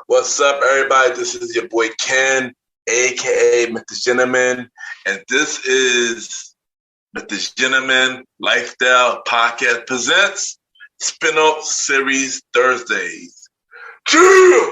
What's up, everybody? This is your boy Ken, aka MrGentleman, and this is MrGentleman Lifestyle Podcast presents Spinoff Series Thursdays. Yeah!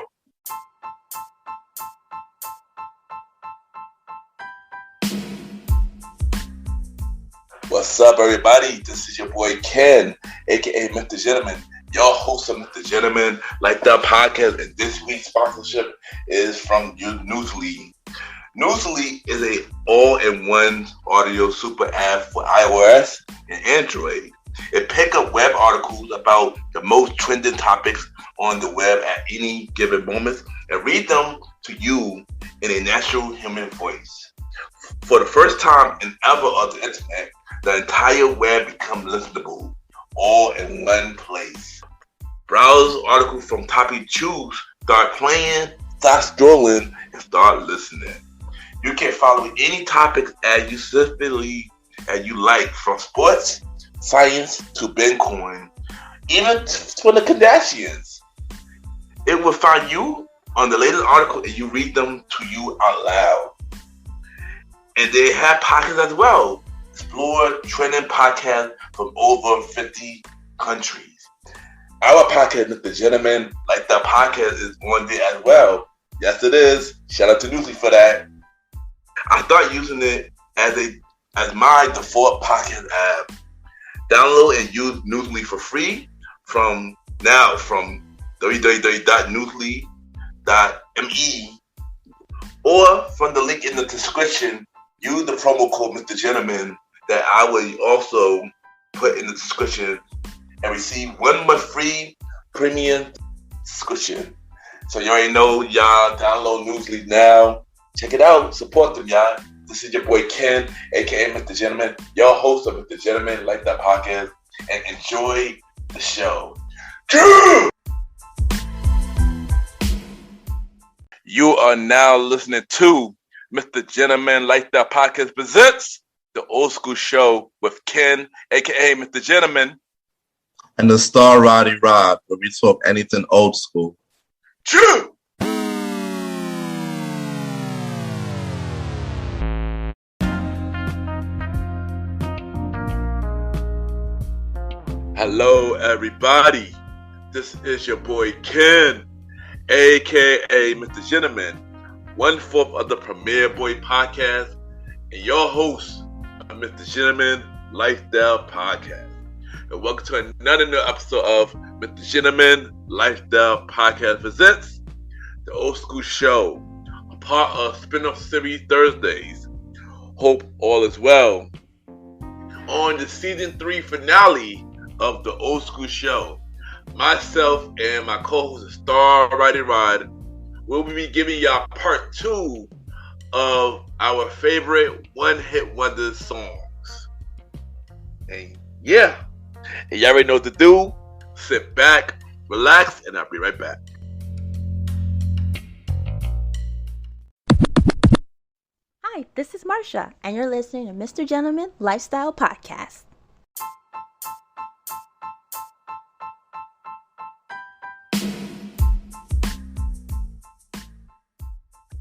What's up, everybody? This is your boy Ken, aka MrGentleman, your host of MrGentleman Lifestyle Podcast, and this week's sponsorship is from Newsly. Newsly is a all-in-one audio super app for iOS and Android. It picks up web articles about the most trending topics on the web at any given moment and read them to you in a natural human voice. For the first time in ever on the internet, the entire web becomes listenable, all in one place. Browse articles from topic choose, start playing, start scrolling, and start listening. You can follow any topics as you specifically as you like, from sports, science to Bitcoin, even for the Kardashians. It will find you on the latest article and you read them to you out loud. And they have podcasts as well. Explore trending podcasts from over 50 countries. Our podcast, MrGentleman Lifestyle Podcast, is on there as well. Yes, it is. Shout out to Newsly for that. I started using it as my default podcast app. Download and use Newsly for free from www.newsly.me or from the link in the description. Use the promo code MrGentleman that I will also put in the description and receive 1 month free premium subscription. So you already know, y'all, download Newsly now. Check it out. Support them, y'all. This is your boy Ken, aka MrGentleman, your host of MrGentleman Lifestyle Podcast, and enjoy the show. You are now listening to MrGentleman Lifestyle Podcast presents the Old School Show with Ken, aka MrGentleman, and the star Roddy, where we talk anything old school. True. Hello, everybody. This is your boy Ken, aka MrGentleman, 1/4 of the Premier Boy Podcast, and your host of MrGentleman Lifestyle Podcast. And welcome to another new episode of MrGentleman Lifestyle Podcast presents the Old School Show, a part of Spinoff Series Thursdays. Hope all is well. On the season 3 finale of the Old School Show, myself and my co-host, Star Roddy, will be giving y'all part 2 of our favorite one-hit wonder songs. And yeah, and y'all already know what to do. Sit back, relax, and I'll be right back. Hi, this is Marsha, and you're listening to MrGentleman Lifestyle Podcast.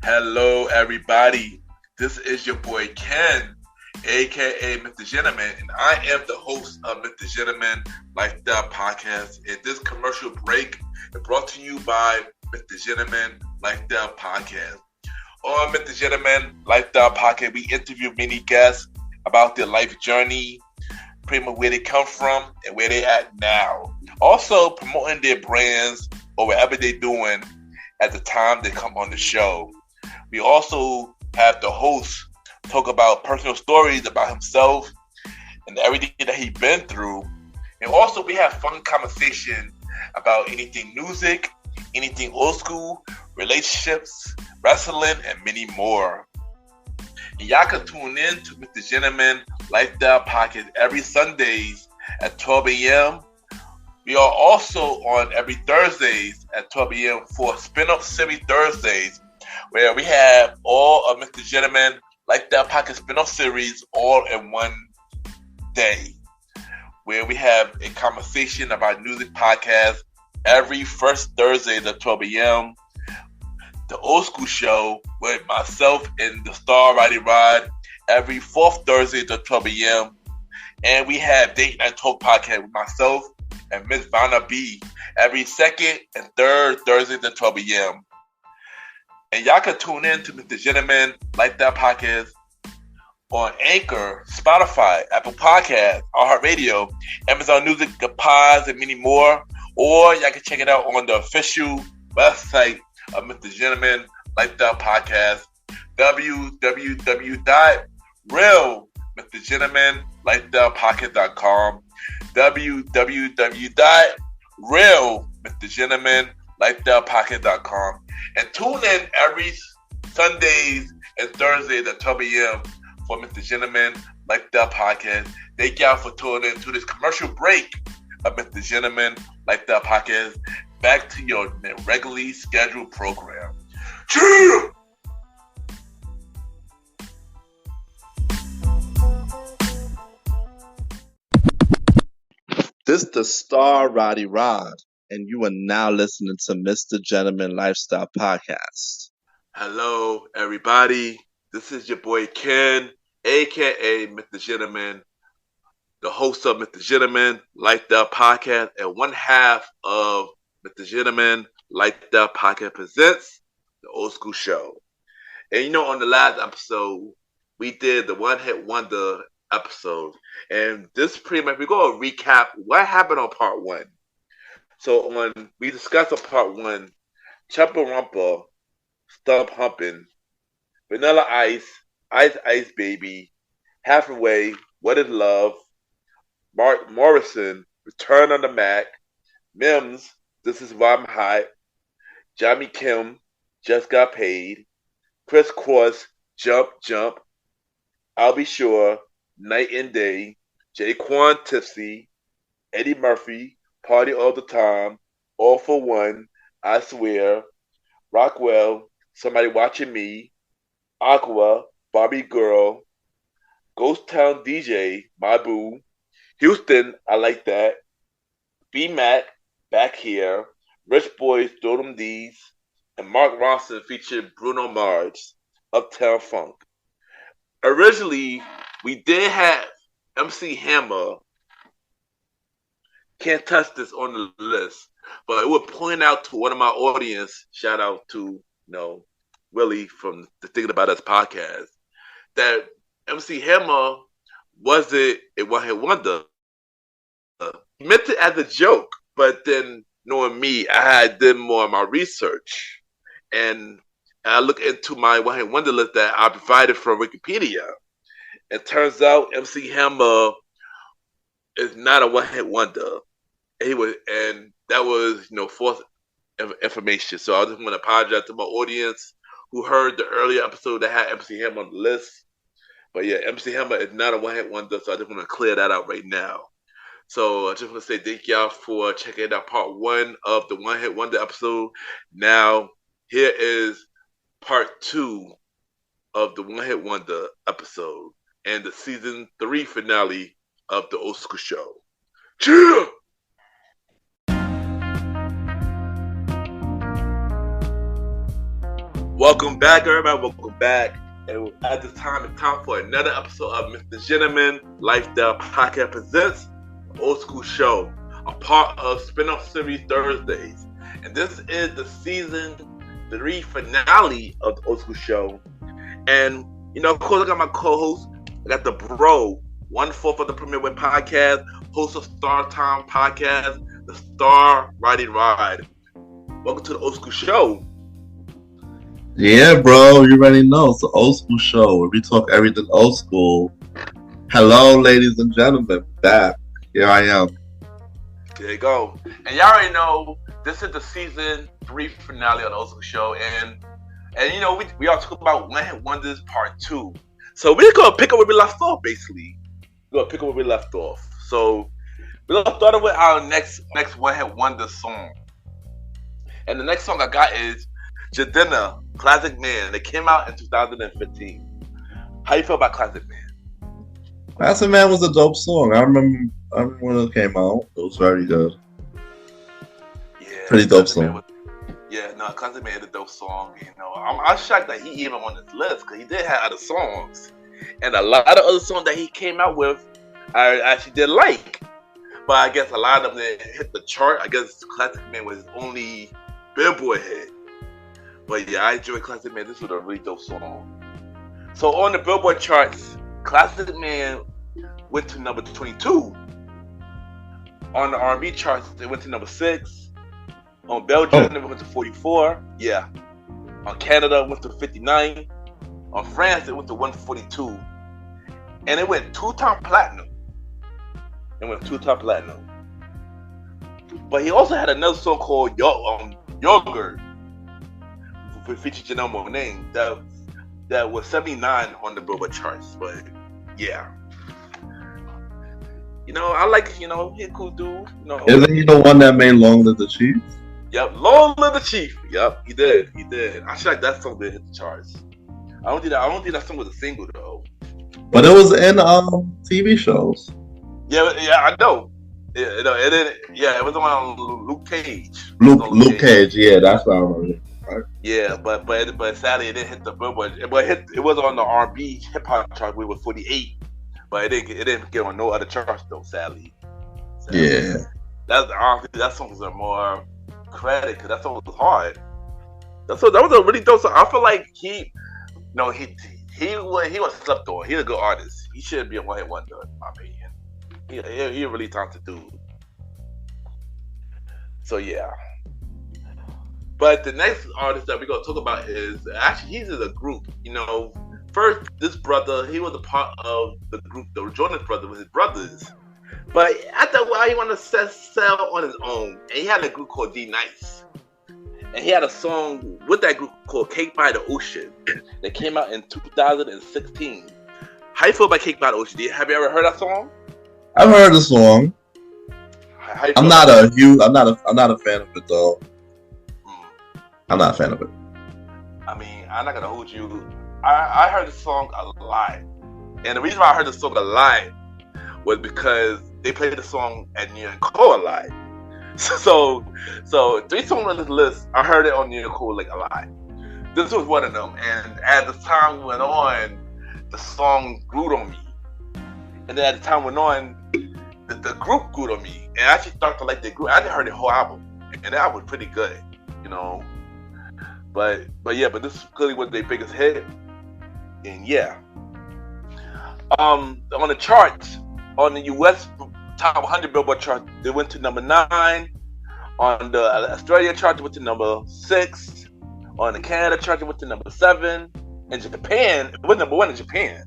Hello, everybody. This is your boy Ken, aka MrGentleman, and I am the host of MrGentleman Lifestyle Podcast. And this commercial break is brought to you by MrGentleman Lifestyle Podcast. On MrGentleman Lifestyle Podcast, we interview many guests about their life journey, pretty much where they come from and where they're at now. Also promoting their brands or whatever they're doing at the time they come on the show. We also have the host talk about personal stories about himself and everything that he's been through. And also we have fun conversation about anything music, anything old school, relationships, wrestling, and many more. And y'all can tune in to MrGentleman Lifestyle Podcast every Sundays at 12 a.m. We are also on every Thursdays at 12 a.m. for Spinoff Series Thursdays, where we have all of MrGentleman Lifestyle Podcast Spinoff Series all in one day, where we have a conversation about music podcasts every first Thursday at 12 a.m. the Old School Show with myself and the star Roddy Rod every fourth Thursday at 12 a.m. And we have Date Night Talk podcast with myself and Miss Vanna B every second and third Thursday at 12 a.m. And y'all can tune in to Mr. Gentleman Like That podcast on Anchor, Spotify, Apple Podcasts, iHeartRadio, Amazon Music, The Pods, and many more. Or y'all can check it out on the official website of Mr. Gentleman Like That podcast, www.realmrgentlemanlikethatpodcast.com, www.realmrgentlemanlikethatpodcast.com, and tune in every Sundays and Thursdays at 12 a.m. for Mr. Gentleman Like That podcast. Thank y'all for tuning in to this commercial break of Mr. Gentleman Like That podcast. Back to your regularly scheduled program. Cheers! This the star Roddy Rod, and you are now listening to Mr. Gentleman Lifestyle Podcast. Hello, everybody. This is your boy Ken, aka Mr. Gentleman, the host of Mr. Gentleman Like That podcast, and one half of Mr. Gentleman Like That podcast presents the Old School Show. And you know, on the last episode, we did the One Hit Wonder episode, and this pretty much we're gonna recap what happened on part one. So we discussed on part one, Chupa-Rumpa, Stump Humping, Vanilla Ice, Ice Ice Baby, Halfway, What Is Love, Mark Morrison, Return on the Mac, Mims, This Is Why I'm Hot, Johnny Kim, Just Got Paid, Chris Cross, Jump Jump, I'll Be Sure, Night and Day, Jaquan Tipsy, Eddie Murphy, Party All the Time, All for One, I Swear, Rockwell, Somebody Watching Me, Aqua, Barbie Girl, Ghost Town DJ, My Boo, Houston, I Like That, B-Mac, Back Here, Rich Boys, Throw Them D's, and Mark Ronson featured Bruno Mars, Uptown Funk. Originally, we did have MC Hammer, Can't Touch This on the list, but it would point out to one of my audience, shout out to, Willie from the Thinking About Us podcast, that MC Hammer wasn't a one-hit wonder. He meant it as a joke, but then knowing me, I had done more of my research, and I looked into my one-hit wonder list that I provided from Wikipedia. It turns out MC Hammer is not a one-hit wonder. And that was, false information. So I just want to apologize to my audience who heard the earlier episode that had MC Hammer on the list. But yeah, MC Hammer is not a one-hit wonder, so I just want to clear that out right now. So I just want to say thank y'all for checking out part one of the One Hit Wonder episode. Now, here is part two of the One Hit Wonder episode and the season 3 finale of the Old School Show. Cheer! Welcome back, everybody. Welcome back. And at this time, it's time for another episode of Mr. Gentleman Lifestyle Podcast presents the Old School Show, a part of Spinoff series Thursdays. And this is the season 3 finale of the Old School Show. And, of course, I got my co-host. I got the bro, 1/4 of the Premier Win podcast, host of Star Time podcast, the star Roddy Rod. Welcome to the Old School Show. Yeah, bro, you already know. It's the Old School Show where we talk everything old school. Hello, ladies and gentlemen. Back. Here I am. There you go. And y'all already know this is the season 3 finale of the Old School Show. And we are talking about One Hit Wonders Part 2. So we're going to pick up where we left off, basically. We're going to pick up where we left off. So we're going to start with our next One Hit Wonder song. And the next song I got is Jadena, Classic Man. It came out in 2015. How you feel about Classic Man? Classic Man was a dope song. I remember when it came out. It was very good. Yeah, pretty dope song. Yeah, no, Classic Man is a dope song. You know, I'm shocked that he even on this list because he did have other songs, and a lot of other songs that he came out with, I actually did like. But I guess a lot of them didn't hit the chart. I guess Classic Man was his only Billboard hit. But yeah, I enjoy Classic Man. This was a really dope song. So on the Billboard charts, Classic Man went to number 22. On the R&B charts, it went to number 6. On Belgium, it went to 44. Yeah. On Canada, it went to 59. On France, it went to 142. And it went 2-time platinum. But he also had another song called Yogurt, featured Janelle Monáe, that was 79 on the Billboard charts. But yeah, you know, I like, you know, he's a cool dude. You know, isn't he the one that made Long Live the Chief? Yep, Long Live the Chief. Yep, he did. I feel like that song did hit the charts. I don't think that song was a single though. But it was in TV shows. Yeah, I know. It was on Luke Cage. Luke Cage, yeah, that's what I remember. Right. Yeah, but sadly it didn't hit the Billboard. But it was on the R&B hip hop chart. We were 48, but it didn't get on no other charts though. Sadly. Yeah. That song was more credit because that song was hard. That was a really dope song. I feel like he was slept on. He's a good artist. He should be a one-hit wonder, in my opinion. He a really talented dude. So yeah. But the next artist that we're gonna talk about is actually he's in a group. You know, first this brother, he was a part of the group, the Jonas Brothers, with his brothers. But after a while, he wanted to sell on his own, and he had a group called D Nice, and he had a song with that group called "Cake by the Ocean" that came out in 2016. How you feel about "Cake by the Ocean"? Have you ever heard that song? I've heard the song. I'm not a fan of it though. I'm not a fan of it. I mean, I'm not gonna hold you. I heard the song a lot, and the reason why I heard the song a lot was because they played the song at New Nicole a lot. So 3 songs on this list, I heard it on New Nicole like a lot. This was one of them, and as the time went on, the song grew on me, and then as the time went on, the group grew on me, and I actually started to like the group. I didn't heard the whole album, and the album was pretty good, you know. But this clearly was their biggest hit, and yeah. On the charts, on the U.S. Top 100 Billboard chart, they went to number 9. On the Australia chart, they went to number 6. On the Canada chart, they went to number 7. In Japan, it was number 1 in Japan.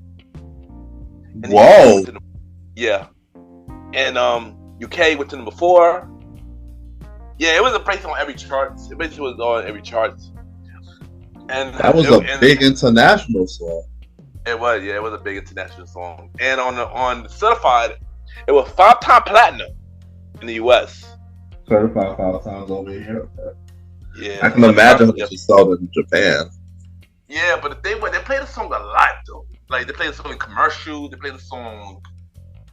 And whoa. Yeah. And UK went to number 4. Yeah, it was based on every chart. It basically was on every chart. And that was a big international song. It was, yeah, it was a big international song. And on the certified, it was 5-time platinum in the US. Certified 5 times over here. Yeah, I can imagine what you saw in Japan. Yeah, but they played the song a lot though. Like they played the song in commercials, they played the song,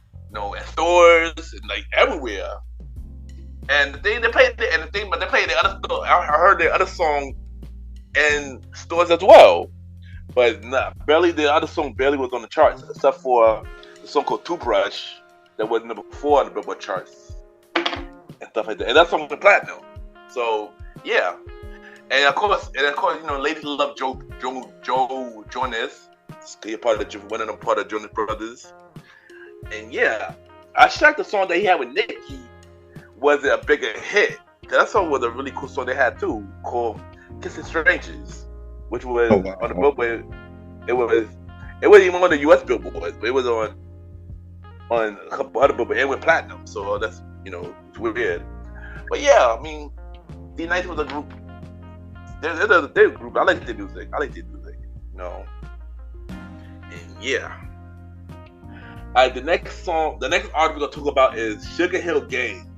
you know, at stores and like everywhere. And they played the other song. I heard the other song in stores as well. But the other song barely was on the charts, except for the song called Toothbrush that was number 4 on the Billboard charts and stuff like that. And that song went platinum. So yeah, and of course, you know, ladies love Joe Jonas. He's part of the Jonas Brothers. And yeah, I checked the song that he had with Nicki was a bigger hit. That song was a really cool song they had too, called "Kissing Strangers," which was on the Billboard. It wasn't even on the U.S. Billboard, but it was on a couple other Billboard. It went platinum, so that's, you know, it's weird. But yeah, I mean, D Nice was a group. They're a group. I like their music. You know. And yeah. Alright, the next artist we're gonna talk about is Sugar Hill Gang,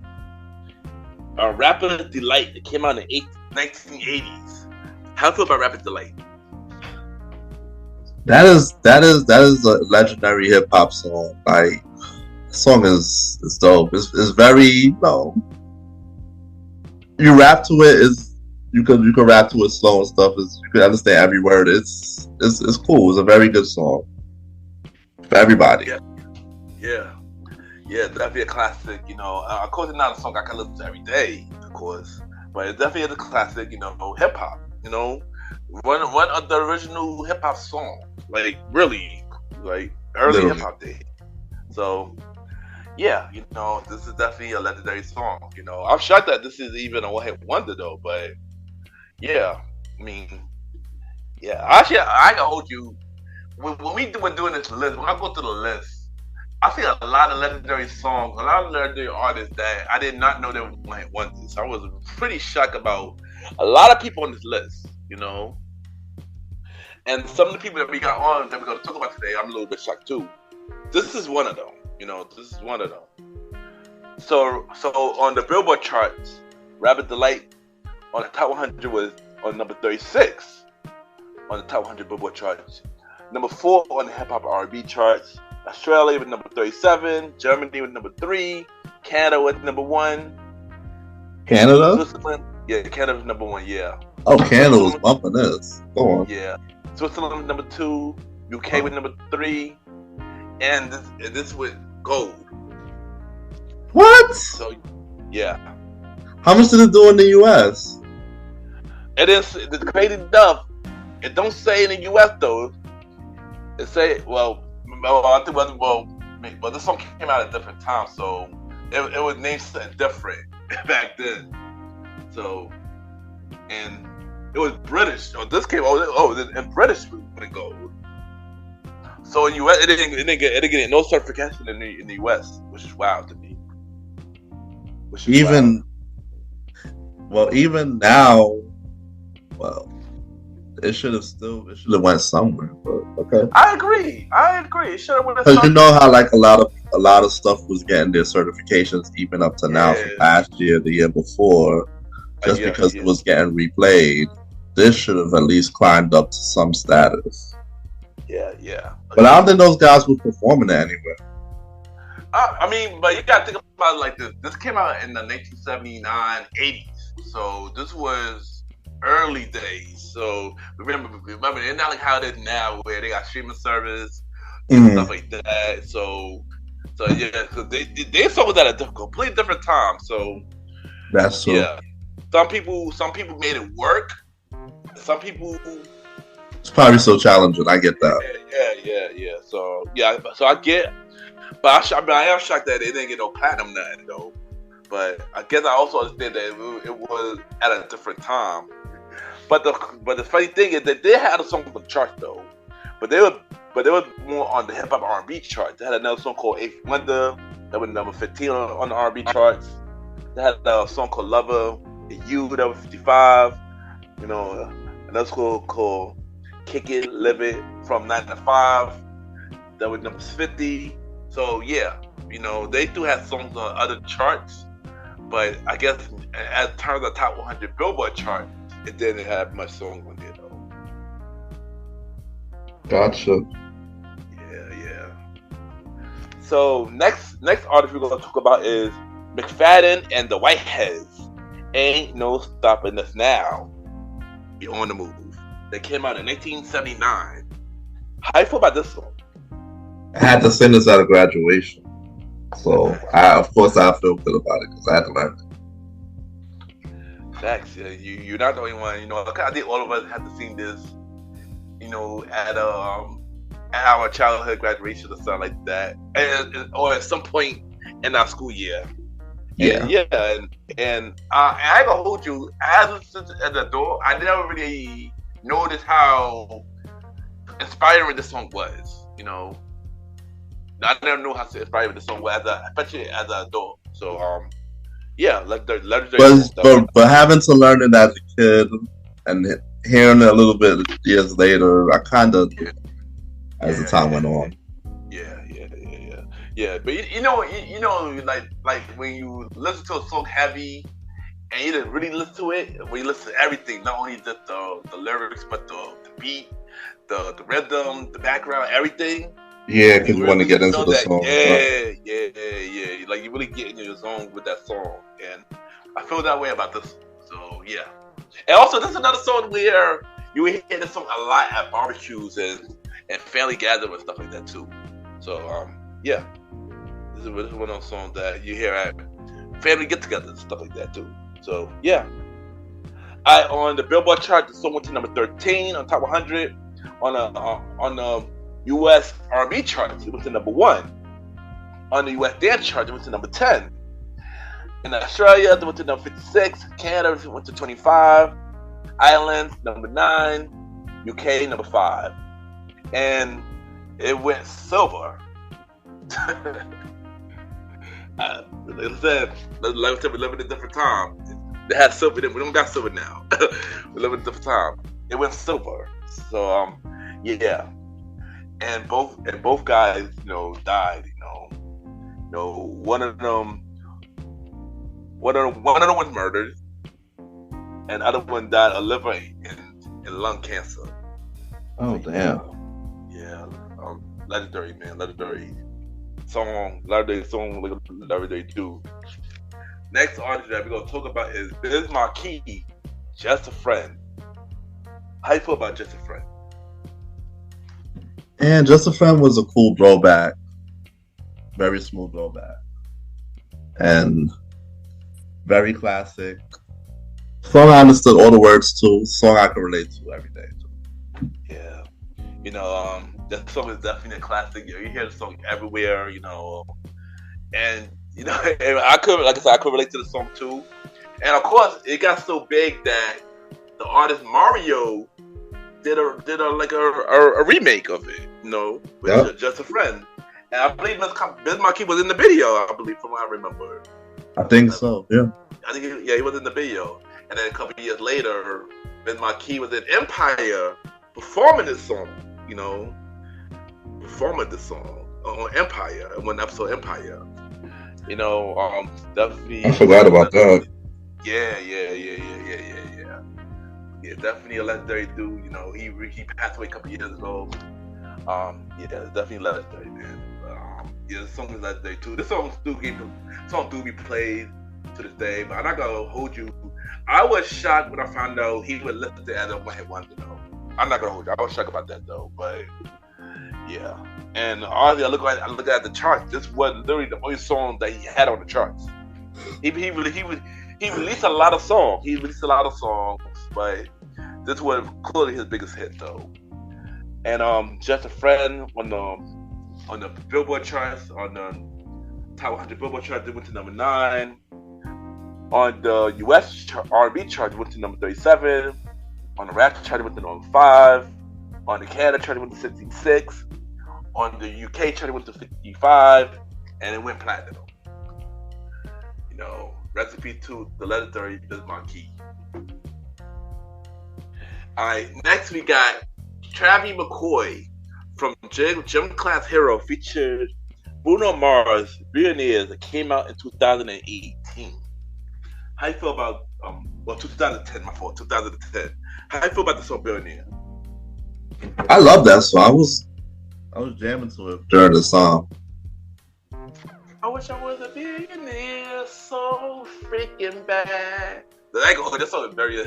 a Rapper's Delight that came out in the 1980s. How do you feel about Rapper's Delight? That is a legendary hip hop song. Like, the song is dope. It's very, you know, you rap to it, you could rap to it slow and stuff. You can understand every word. It's cool. It's a very good song for everybody. Yeah, definitely a classic. Of course, it's not a song I can listen to every day, of course, but it definitely is a classic. Hip hop. One of the original hip hop songs, like really, like early hip hop days. So, yeah, this is definitely a legendary song. I'm shocked that this is even a one-hit wonder though, but yeah, I mean, yeah. Actually, I can hold you. When we're doing this list, when I go through the list, I see a lot of legendary songs, a lot of legendary artists that I did not know they were one-hit wonders. So I was pretty shocked about a lot of people on this list, And some of the people that we got on that we're going to talk about today, I'm a little bit shocked too. This is one of them, This is one of them. So on the Billboard charts, Rabbit Delight on the top 100 was on number 36 on the top 100 Billboard charts. Number 4 on the hip hop R&B charts. Australia was number 37. Germany was number 3. Canada was number 1. Canada? Switzerland, yeah, Canada was number 1. Yeah. Oh, Canada was bumping this. Go on. Yeah. Switzerland was number 2. UK was number 3. And this was gold. What? So, yeah. How much did it do in the US? It is the crazy stuff. It don't say in the US though. It say I think this song came out at a different time, so it was named something different back then. So, and it was British. So this came in British with gold. So in US, it didn't get no certification in the US, which is wild to me. Even now, it should have went somewhere. But okay. I agree. It should have went. Because you know how like a lot of stuff was getting their certifications even up to now from last year, the year before, just because it was getting replayed. This should have at least climbed up to some status. Yeah. But I don't think those guys were performing it anywhere. I mean, but you gotta think about it like this. This came out in the 1979, 80s. So this was early days. So remember, it's not like how it is now, where they got streaming service and stuff like that. So yeah, so they saw it at a completely different time. So that's true. Yeah, some people made it work. Some people. It's probably so challenging. I get that. Yeah. So I get. But I am shocked that they didn't get no platinum nothing though. But I guess I also understand that it was at a different time. But the funny thing is that they had a song on the chart though. But they were more on the hip hop R&B chart. They had another song called Eighth Wonder that was number 15 on the R&B charts. They had a song called Lover and You that was 55. Another song called Kick It, Live It from 9 to 5 that was number 50. So yeah, they do have songs on other charts, but I guess as terms of the top 100 Billboard chart, it didn't have much songs on there though. Gotcha. Yeah. So next artist we're gonna talk about is McFadden and the Whiteheads. Ain't No Stopping Us Now. Be on the move. They came out in 1979. How you feel about this song? I had to sing this out of graduation, so I feel good about it because I had to learn it. Facts. You're not the only one. I think all of us had to sing this. At our childhood graduation or something like that, or at some point in our school year. Yeah. And I ain't gonna hold you. As an adult, I never really noticed how inspiring this song was. I never knew how inspiring this song was, especially as an adult. So, but having to learn it as a kid and hearing it a little bit years later, I kind of as the time went on. Yeah. But like when you listen to a song heavy and you didn't really listen to it, when you listen to everything, not only just the lyrics, but the beat, the rhythm, the background, everything. Yeah, because you want to get into the song. Yeah. Like you really get into your zone with that song, and I feel that way about this. So yeah, And also, this is another song where you hear this song a lot at barbecues and family gatherings and stuff like that too. So, yeah, this is one of those songs that you hear at family get-togethers and stuff like that too. So, yeah. On the Billboard chart, the song went to number 13 on top 100. On the U.S. R&B chart, it went to number 1. On the U.S. dance chart, it went to number 10. In Australia, it went to number 56. Canada, it went to 25. Ireland, number 9. UK, number 5. And it went silver. Like I said, we live in a different time. They had silver then. We don't got silver now. We live in a different time. It went silver. So yeah. And both guys, died. One of them was murdered, and the other one died of liver and lung cancer. Oh damn. Yeah. Legendary, man. Legendary song. Legendary dude. Next artist that we're gonna talk about is Biz Markie, Just a Friend. How you feel about Just a Friend? And Just a Friend was a cool throwback. Very smooth throwback. And very classic. Song I understood all the words to. Song I can relate to every day too. Yeah. That song is definitely a classic. You hear the song everywhere, and I could relate to the song too. And of course, it got so big that the artist Mario did a remake of it, with Just a Friend. And I believe Biz Markie was in the video. I believe, from what I remember. I think so. Yeah. I think he was in the video. And then a couple of years later, Biz Markie was in Empire performing this song. Performing this song on Empire, in one episode of Empire. Definitely. I forgot about that. Yeah. Yeah, definitely a legendary dude. He passed away a couple years ago. Yeah, definitely legendary, man. Yeah, the song is legendary too. This song do be played to this day, but I'm not gonna hold you. I was shocked when I found out he was listed as a one-hit wonder. I'm not gonna hold you. I was shocked about that though, but yeah. And honestly, I look at the charts. This was literally the only song that he had on the charts. He released a lot of songs. But this was clearly his biggest hit though. And Just a Friend on the Billboard charts, on the top 100 Billboard charts, it went to number 9. On the U.S. R&B chart, it went to number 37. On the rap chart, it went to number 5. On the Canada chart, it went to 66. On the UK chart, it went to 55. And it went platinum. Recipe to the legendary Biz Markie. Alright, next we got Travie McCoy from Gym Class Hero, featured Bruno Mars, Billionaires, that came out in 2018. How you feel about 2010, my fault, 2010. How you feel about the song Billionaire? I love that song. I was jamming to it during the song. I wish I was a billionaire, so freaking bad. That song is very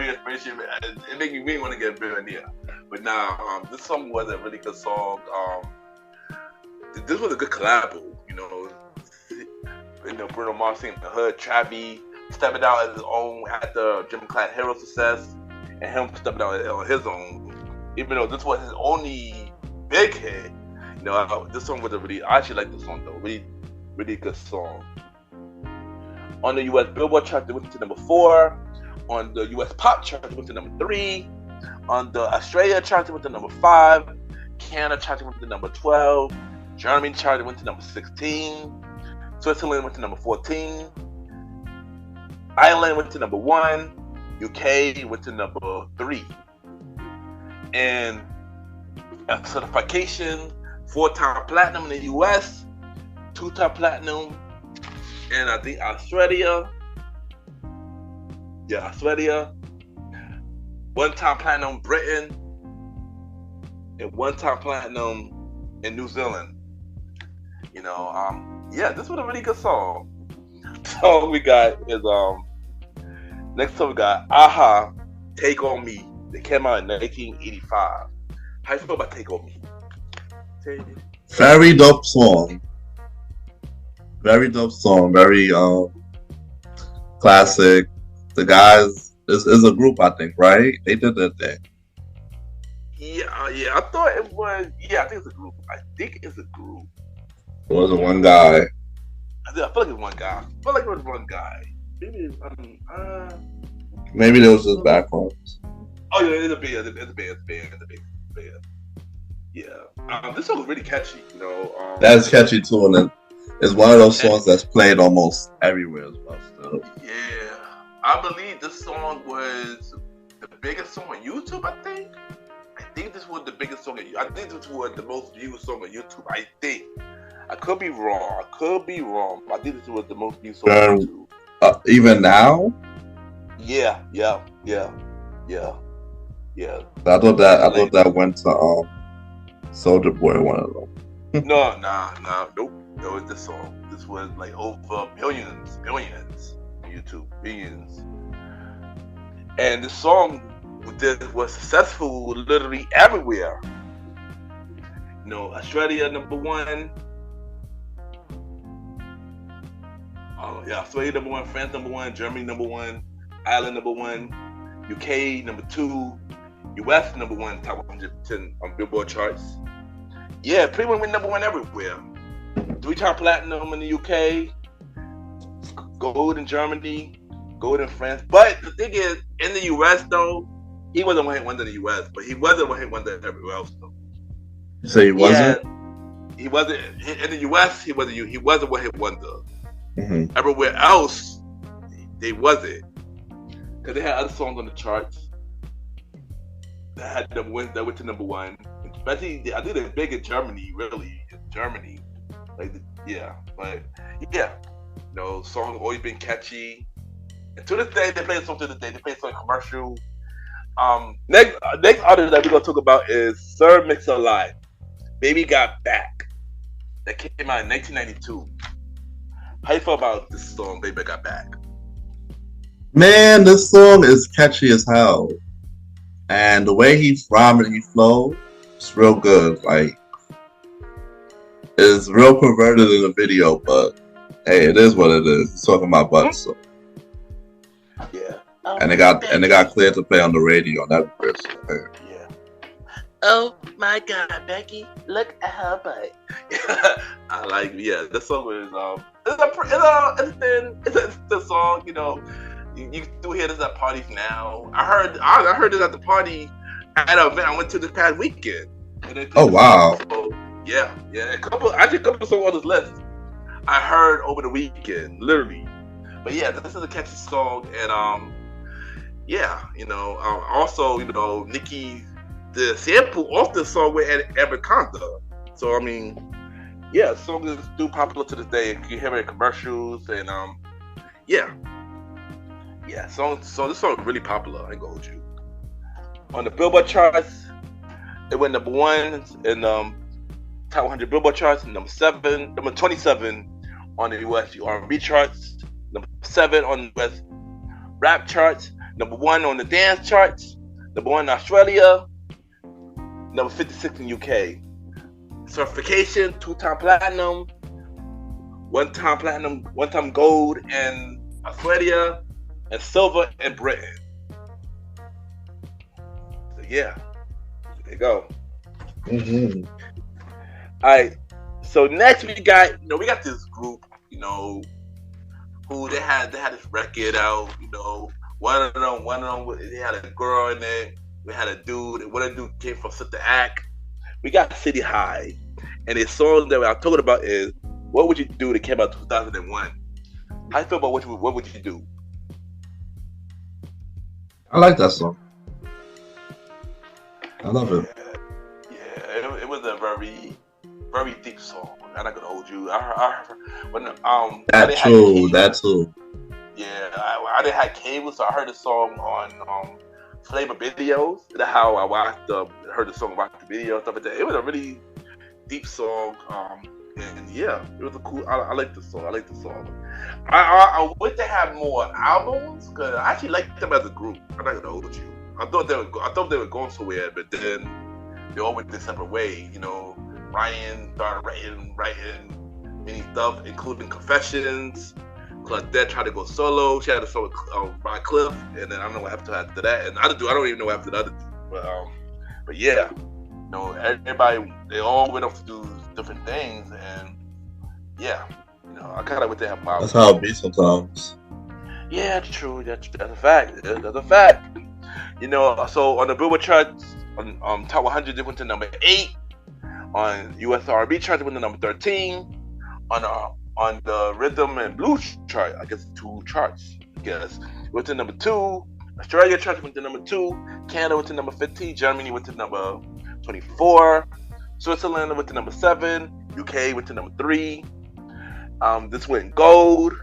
inspirational. It made me really want to get a billionaire. But now, this song was a really good song. This was a good collabo, Bruno Mars singing The Hood, Travie stepping out as his own after Gym Class Hero success, and him stepping out on his own. Even though this was his only big hit, this song was I actually like this song though. Really, really good song. On the U.S. Billboard chart, it went to number 4. On the U.S. Pop chart, it went to number 3. On the Australia chart, it went to number 5. Canada chart, it went to number 12. Germany chart, it went to number 16. Switzerland went to number 14. Ireland went to number 1. UK went to number 3. And certification, 4-time platinum in the US, 2-time platinum, and I think Australia. Yeah, Australia. 1-time platinum Britain, and 1-time platinum in New Zealand. Yeah, this was a really good song. The song we got is Next song we got Aha, Take On Me. They came out in 1985. How you feel about Take On Me? Very dope song. Very dope song. Very classic. The guys is a group, I think, right? They did their thing. Yeah. I thought it was. Yeah, I think it's a group. It wasn't one guy. I feel like it was one guy. Maybe there was just backgrounds. Oh yeah, it's a band. Yeah. This song is really catchy. That's catchy too, and it's one of those songs that's played almost everywhere as well. Still. Yeah, I believe this song was the biggest song on YouTube. I think this was the biggest song. I think this was the most viewed song on YouTube. I think. I could be wrong. I think this was the most viewed song on YouTube. Even now? Yeah. I thought that went to Soulja Boy, one of them. No, nope. It was this song. This was like over billions on YouTube, billions. And the song was successful literally everywhere. Australia #1. Australia #1, France #1, Germany #1, Ireland #1, UK #2, US #1, top 110 on Billboard charts. Yeah, pretty much went #1 everywhere. 3-time platinum in the UK, gold in Germany, gold in France. But the thing is, in the US though, he wasn't one hit wonder in the US, but he wasn't one hit wonder everywhere else though. You say he wasn't? He wasn't in the US. He wasn't one hit wonder. Mm-hmm. Everywhere else, they wasn't, because they had other songs on the charts that had them win, that went to #1. Especially, I think they're big in Germany. Really, in Germany, songs always been catchy. And to this day, they play a song to this day. They play a song commercial. Next artist that we're gonna talk about is Sir Mix-a-Lot. Baby Got Back. That came out in 1992. How you feel about this song, Baby Got Back? Man, this song is catchy as hell. And the way he rhymes and he flows, it's real good. Like, it's real perverted in the video, but hey, it is what it is. He's talking about butts, so. Yeah. And they got cleared to play on the radio on that verse. Yeah. Oh my God, Becky, look at her butt. This song is it's a song, you do hear this at parties now. I heard this at the party at an event I went to this past weekend. Oh wow. So, yeah. A couple songs on this list I heard over the weekend, literally. But yeah, this is a catchy song, and also, Nicki, the sample off this song with Anaconda. So I mean, yeah, the song is still popular to this day. You hear it in commercials, and so this song is really popular. I ain't gonna hold you. On the Billboard charts, it went #1 in top 100 Billboard charts, number 27 on the US R&B charts, number 7 on the US rap charts, #1 on the dance charts, #1 in Australia, number 56 in UK. Certification: 2-time platinum, 1-time platinum, 1-time gold in Australia, and silver in Britain. So yeah, there you go. Mm-hmm. All right. So next we got this group, who they had this record out. One of them, they had a girl in it. We had a dude, and one of the dude came from Sister Act. We got City High, and the song that I'm talking about is "What Would You Do?" that came out in 2001. How you feel about what would you do? I like that song. I love it. Yeah, it was a very, very deep song. I'm not gonna hold you. I heard when that too. Yeah, I didn't have cable, so I heard the song on Flavor videos. That's how I heard the song, watched the video, stuff like that. It was a really deep song. And yeah, it was a cool. I like the song. I wish they had more albums because I actually liked them as a group. I'm not gonna hold you. I thought they were going somewhere, but then they all went their separate way. You know, Ryan started writing many stuff, including Confessions. Claudette tried to go solo. She had a solo by Cliff, and then I don't know what happened to her after that. And I don't even know what happened to the other two. But yeah, you know, everybody, they all went off to do different things, and yeah, you know, I kind of wish they had more. That's how it be sometimes. Yeah, it's true. That's a fact. That's a fact. You know, so on the Billboard charts, on Top 100, they went to number 8. On US R&B charts, they went to number 13. On the Rhythm and Blues chart, I guess 2 charts. I guess it went to number 2. Australia chart went to number 2. Canada went to number 15. Germany went to number 24. Switzerland went to number 7. UK went to number 3. This went gold,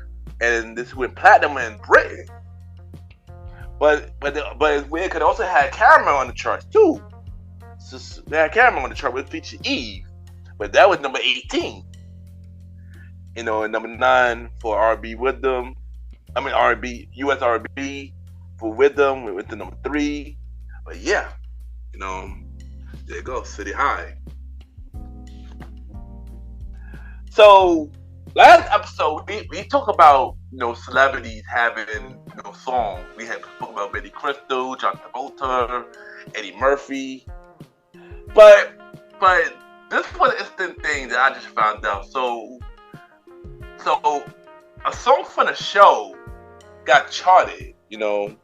and this went platinum in Britain. But it's weird because it also had Caramel on the charts too. So they had Caramel on the chart with feature Eve, but that was number 18. You know, and number 9 for R&B Rhythm. I mean R&B, US R&B for Rhythm. We went to number 3. But yeah, you know, there you go, City High. So last episode we talked about, you know, celebrities having, you know, songs. We had spoke about Betty Crystal, John Travolta, Eddie Murphy. But this was an instant thing that I just found out. So a song from the show got charted, you know,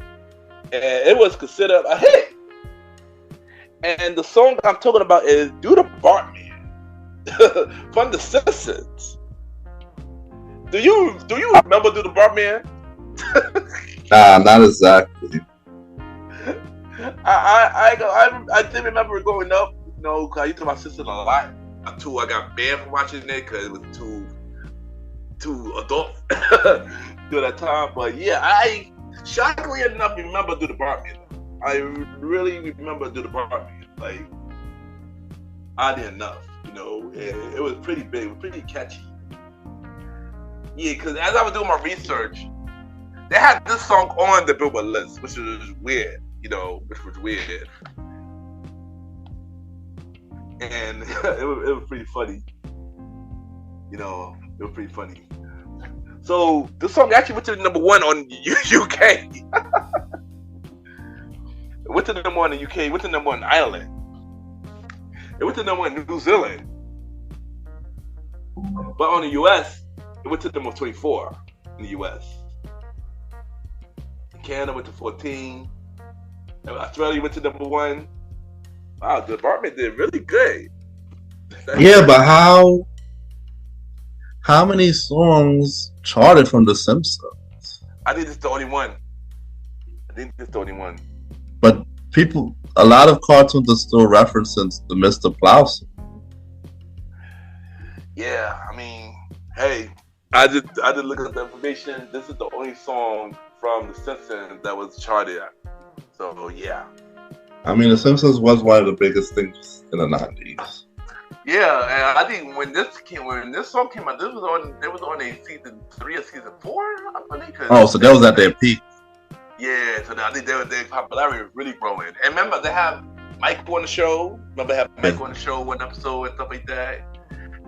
and it was considered a hit. And the song I'm talking about is "Do the Bartman" from The Simpsons. Do you remember "Do the Bartman"? Nah, not exactly. I did remember growing up, you know, because I used to watch Simpsons a lot. I got banned from watching it because it was too adult during that time. But yeah, I shockingly enough remember "Do the Bartman." I really remember "Do the Bartman." Like, oddly enough, you know, it was pretty big, it was pretty catchy. Yeah, because as I was doing my research, they had this song on the Billboard list, which was weird, you know, and it was pretty funny. You know, it was pretty funny. So this song actually went to number 1 on UK. It went to number 1 in the UK. It went to number 1 in Ireland. It went to number 1 in New Zealand. But on the US, it went to number 24 in the US. Canada went to 14. Australia went to number 1. Wow, the department did really good. Yeah, but how many songs charted from The Simpsons? I think it's the only one. But a lot of cartoons are still referencing the Mr. Plow. Yeah, I mean, hey, I did look at the information. This is the only song from The Simpsons that was charted. So yeah. I mean, The Simpsons was one of the biggest things in the 90s. Yeah, and I think when this song came out, it was on a season 3 or season 4, I believe. So that was at their peak. Yeah, so I think their popularity was really growing. And remember, they have Mike on the show. Remember, they have Mike on the show one episode and stuff like that.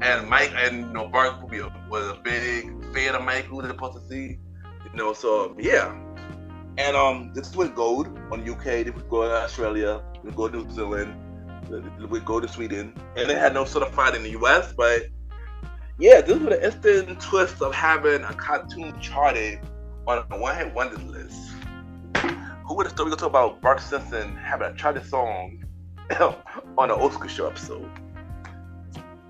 And Mike and Bart was a big fan of Mike, who was supposed to see. You know, so yeah. And this went gold on the UK. They would go to Australia. They would go to New Zealand. They would go to Sweden. And they had no certified in the US. But yeah, this was an instant twist of having a cartoon charted on a one-hit wonder list. Who would have thought we were going to talk about Bart Simpson having a charted song on an Oscar show episode?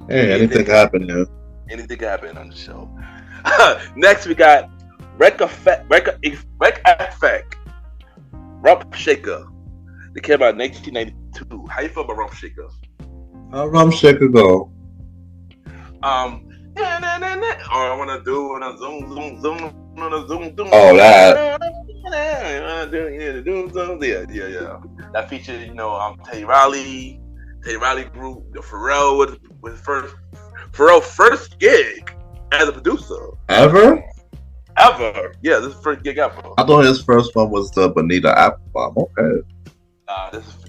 Hey, anything can happen here. Anything can happen on the show. Next, we got Wreck Effect, Rump Shaker. They came out in 1992. How you feel about Rump Shaker? How Rump Shaker go? All I want to do on a zoom. Oh, that. Yeah. That featured, you know, Teddy Riley group, the Pharrell was first Pharrell's first gig as a producer. Ever? Yeah, this is his first gig ever. I thought his first one was the Bonita Applebum. Okay.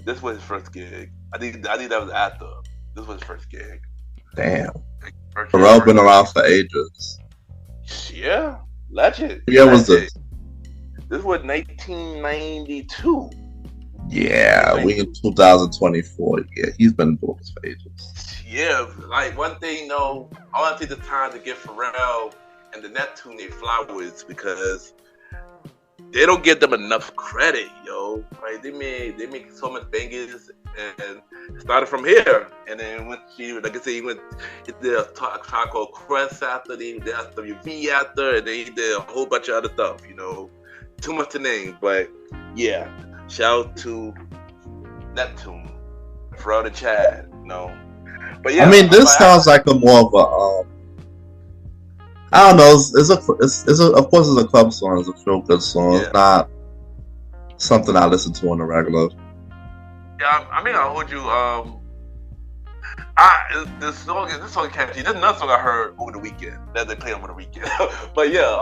This was his first gig. I think that was after. This was his first gig. Damn. Pharrell been around for ages. Yeah, legend. Yeah, was this? This was 1992. Yeah, we in 2024. Yeah, he's been doing this for ages. Yeah, like one thing though, I want to take the time to give Pharrell and the Neptune their flowers because they don't give them enough credit, yo. Right? They make so much bangers and started from here, and then went to, like I said, he did a track called Quest after, they did SWV after, and then he did a whole bunch of other stuff. You know, too much to name, but yeah. Shout out to Neptune, Pharrell and Chad. You know, but yeah. I mean, this sounds like a more of a I don't know. It's of course it's a club song. It's a feel good song. Yeah. It's not something I listen to on the regular. Yeah, I mean, I'll hold you. This song catchy. There's another song I heard over the weekend that they played over the weekend. But yeah,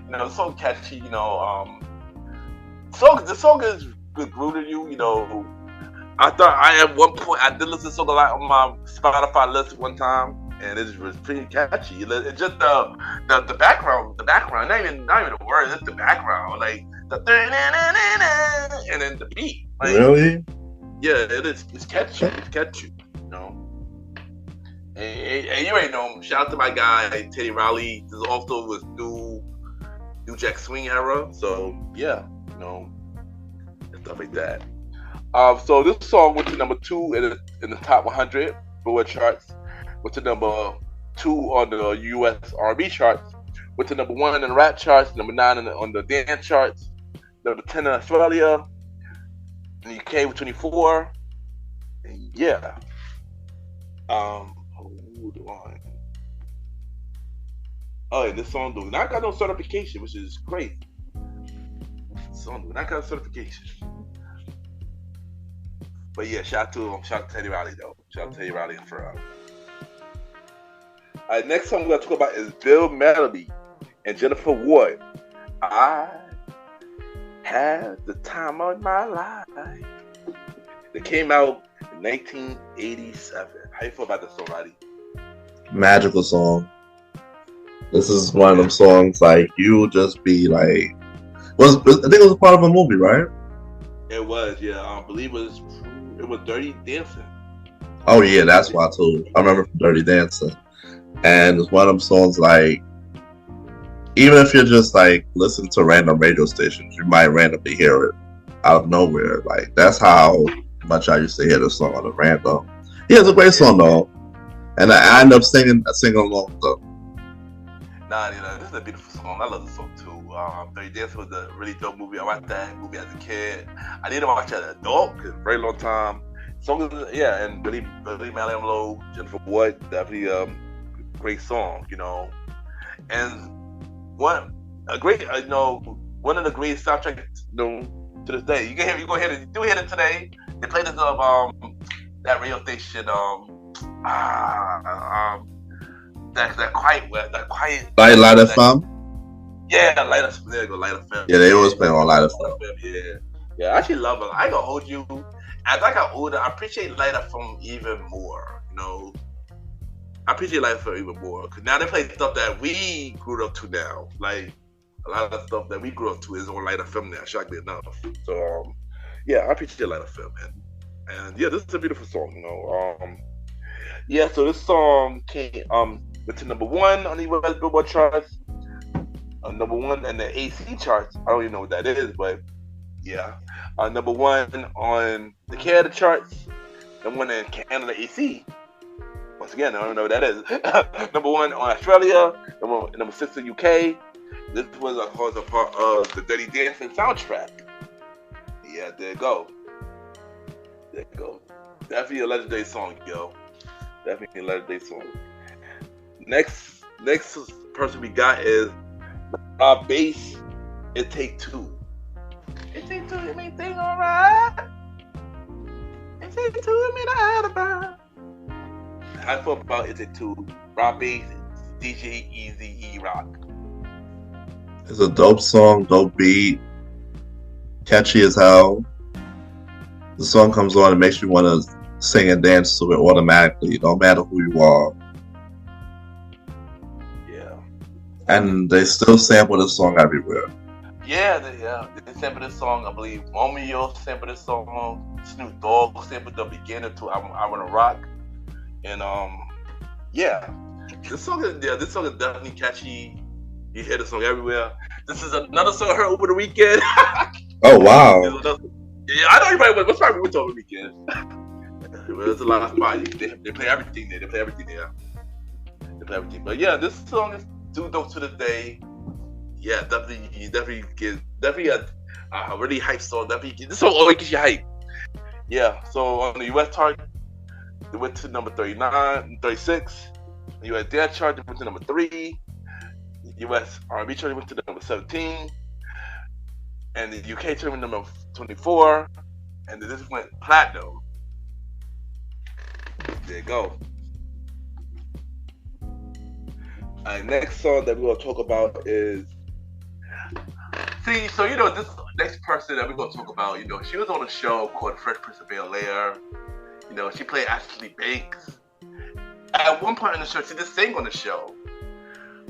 you know, the song catchy. You know, the song is good rooted you. You know, I thought at one point I did listen to the song a lot on my Spotify list one time. And it was pretty catchy. It's just the background, not even the words, it's the background, like the and then the beat. Like, really? Yeah, it is. It's catchy. It's catchy. You know. And you already know him. Shout out to my guy Teddy Riley. This also was new Jack Swing era. So yeah, you know, and stuff like that. So this song went to number 2 in the top 100 Billboard charts. Went to number 2 on the U.S. R&B charts. Went to number 1 in the rap charts. Number 9 on the dance charts. Number 10 in Australia. In the UK with 24. And yeah. Hold on. Oh, and this song do not got no certification, which is crazy. This song do not got certification. But yeah, shout out to Teddy Riley though. Shout out to Teddy Riley and Pharrell. Alright, next song we're going to talk about is Bill Melody and Jennifer Ward. I had the time of my life. It came out in 1987. How you feel about this song, Roddy? Magical song. This is one of them songs like you just be like. I think it was a part of a movie, right? It was, yeah. I believe it was Dirty Dancing. Oh yeah, that's why too. I remember Dirty Dancing. And it's one of them songs like, even if you're just like listening to random radio stations, you might randomly hear it out of nowhere. Like that's how much I used to hear this song on the random. Yeah, it's a great song though, and I end up singing along though. Nah, you know, this is a beautiful song. I love this song too. Dirty Dancing was a really dope movie. I watched that movie as a kid. I didn't watch it as an adult because a very long time. Song is, yeah, and Billy Lowe, Jennifer Ward, definitely great song, you know, and one of the greatest soundtracks, you know, to this day. You can hear it today. They play this that radio station that quiet Light FM. Yeah, Light FM. There you go, Light FM. Yeah, they always play on Light FM. Yeah, I actually love it. I gonna hold you. As I got older, I appreciate Light FM even more. You know. I appreciate Light FM even more because now they play stuff that we grew up to now. Like a lot of the stuff that we grew up to is on Light FM now, shockingly enough. So yeah, I appreciate Light FM, man. And yeah, this is a beautiful song, you know. Yeah, so this song came went to number 1 on the US Billboard charts, number 1 in the AC charts. I don't even know what that is, but yeah, number 1 on the Canada charts, number 1 in Canada AC. Once again, I don't know what that is. Number 1 on Australia, number 6 in UK. This was a part of the Dirty Dancing soundtrack. Yeah, there you go. Definitely a legendary song, yo. Definitely a legendary song. Next person we got is bass. It Take Two. It take two to make things alright. It take two to make the alibi. I feel about It Take Two Rock Bass, DJ Eazy-E Rock. It's a dope song, dope beat, catchy as hell. The song comes on and makes you want to sing and dance to it automatically, no matter who you are. Yeah. And they still sample the song everywhere. Yeah, they sampled this song. I believe Romeo sampled this song. Snoop Dogg sampled the beginning to I Wanna Rock. And yeah, this song is definitely catchy. You hear the song everywhere. This is another song I heard over the weekend. Oh wow! Yeah, I know everybody. What's probably we over the weekend? There's a lot of spots. They play everything there. They play everything. But yeah, this song is too dope to this day. Yeah, definitely a really hype song. This song always gets you hype. Yeah. So on the US chart, they went to number 39, 36. The US dance chart, they went to number 3. US R&B chart went to number 17, and the UK chart went to number 24, and this went platinum. There you go. Next song that we're gonna talk about is this next person that we're gonna talk about. She was on a show called Fresh Prince of Bel-Air. She played Ashley Banks. At one point in the show, she just sang on the show.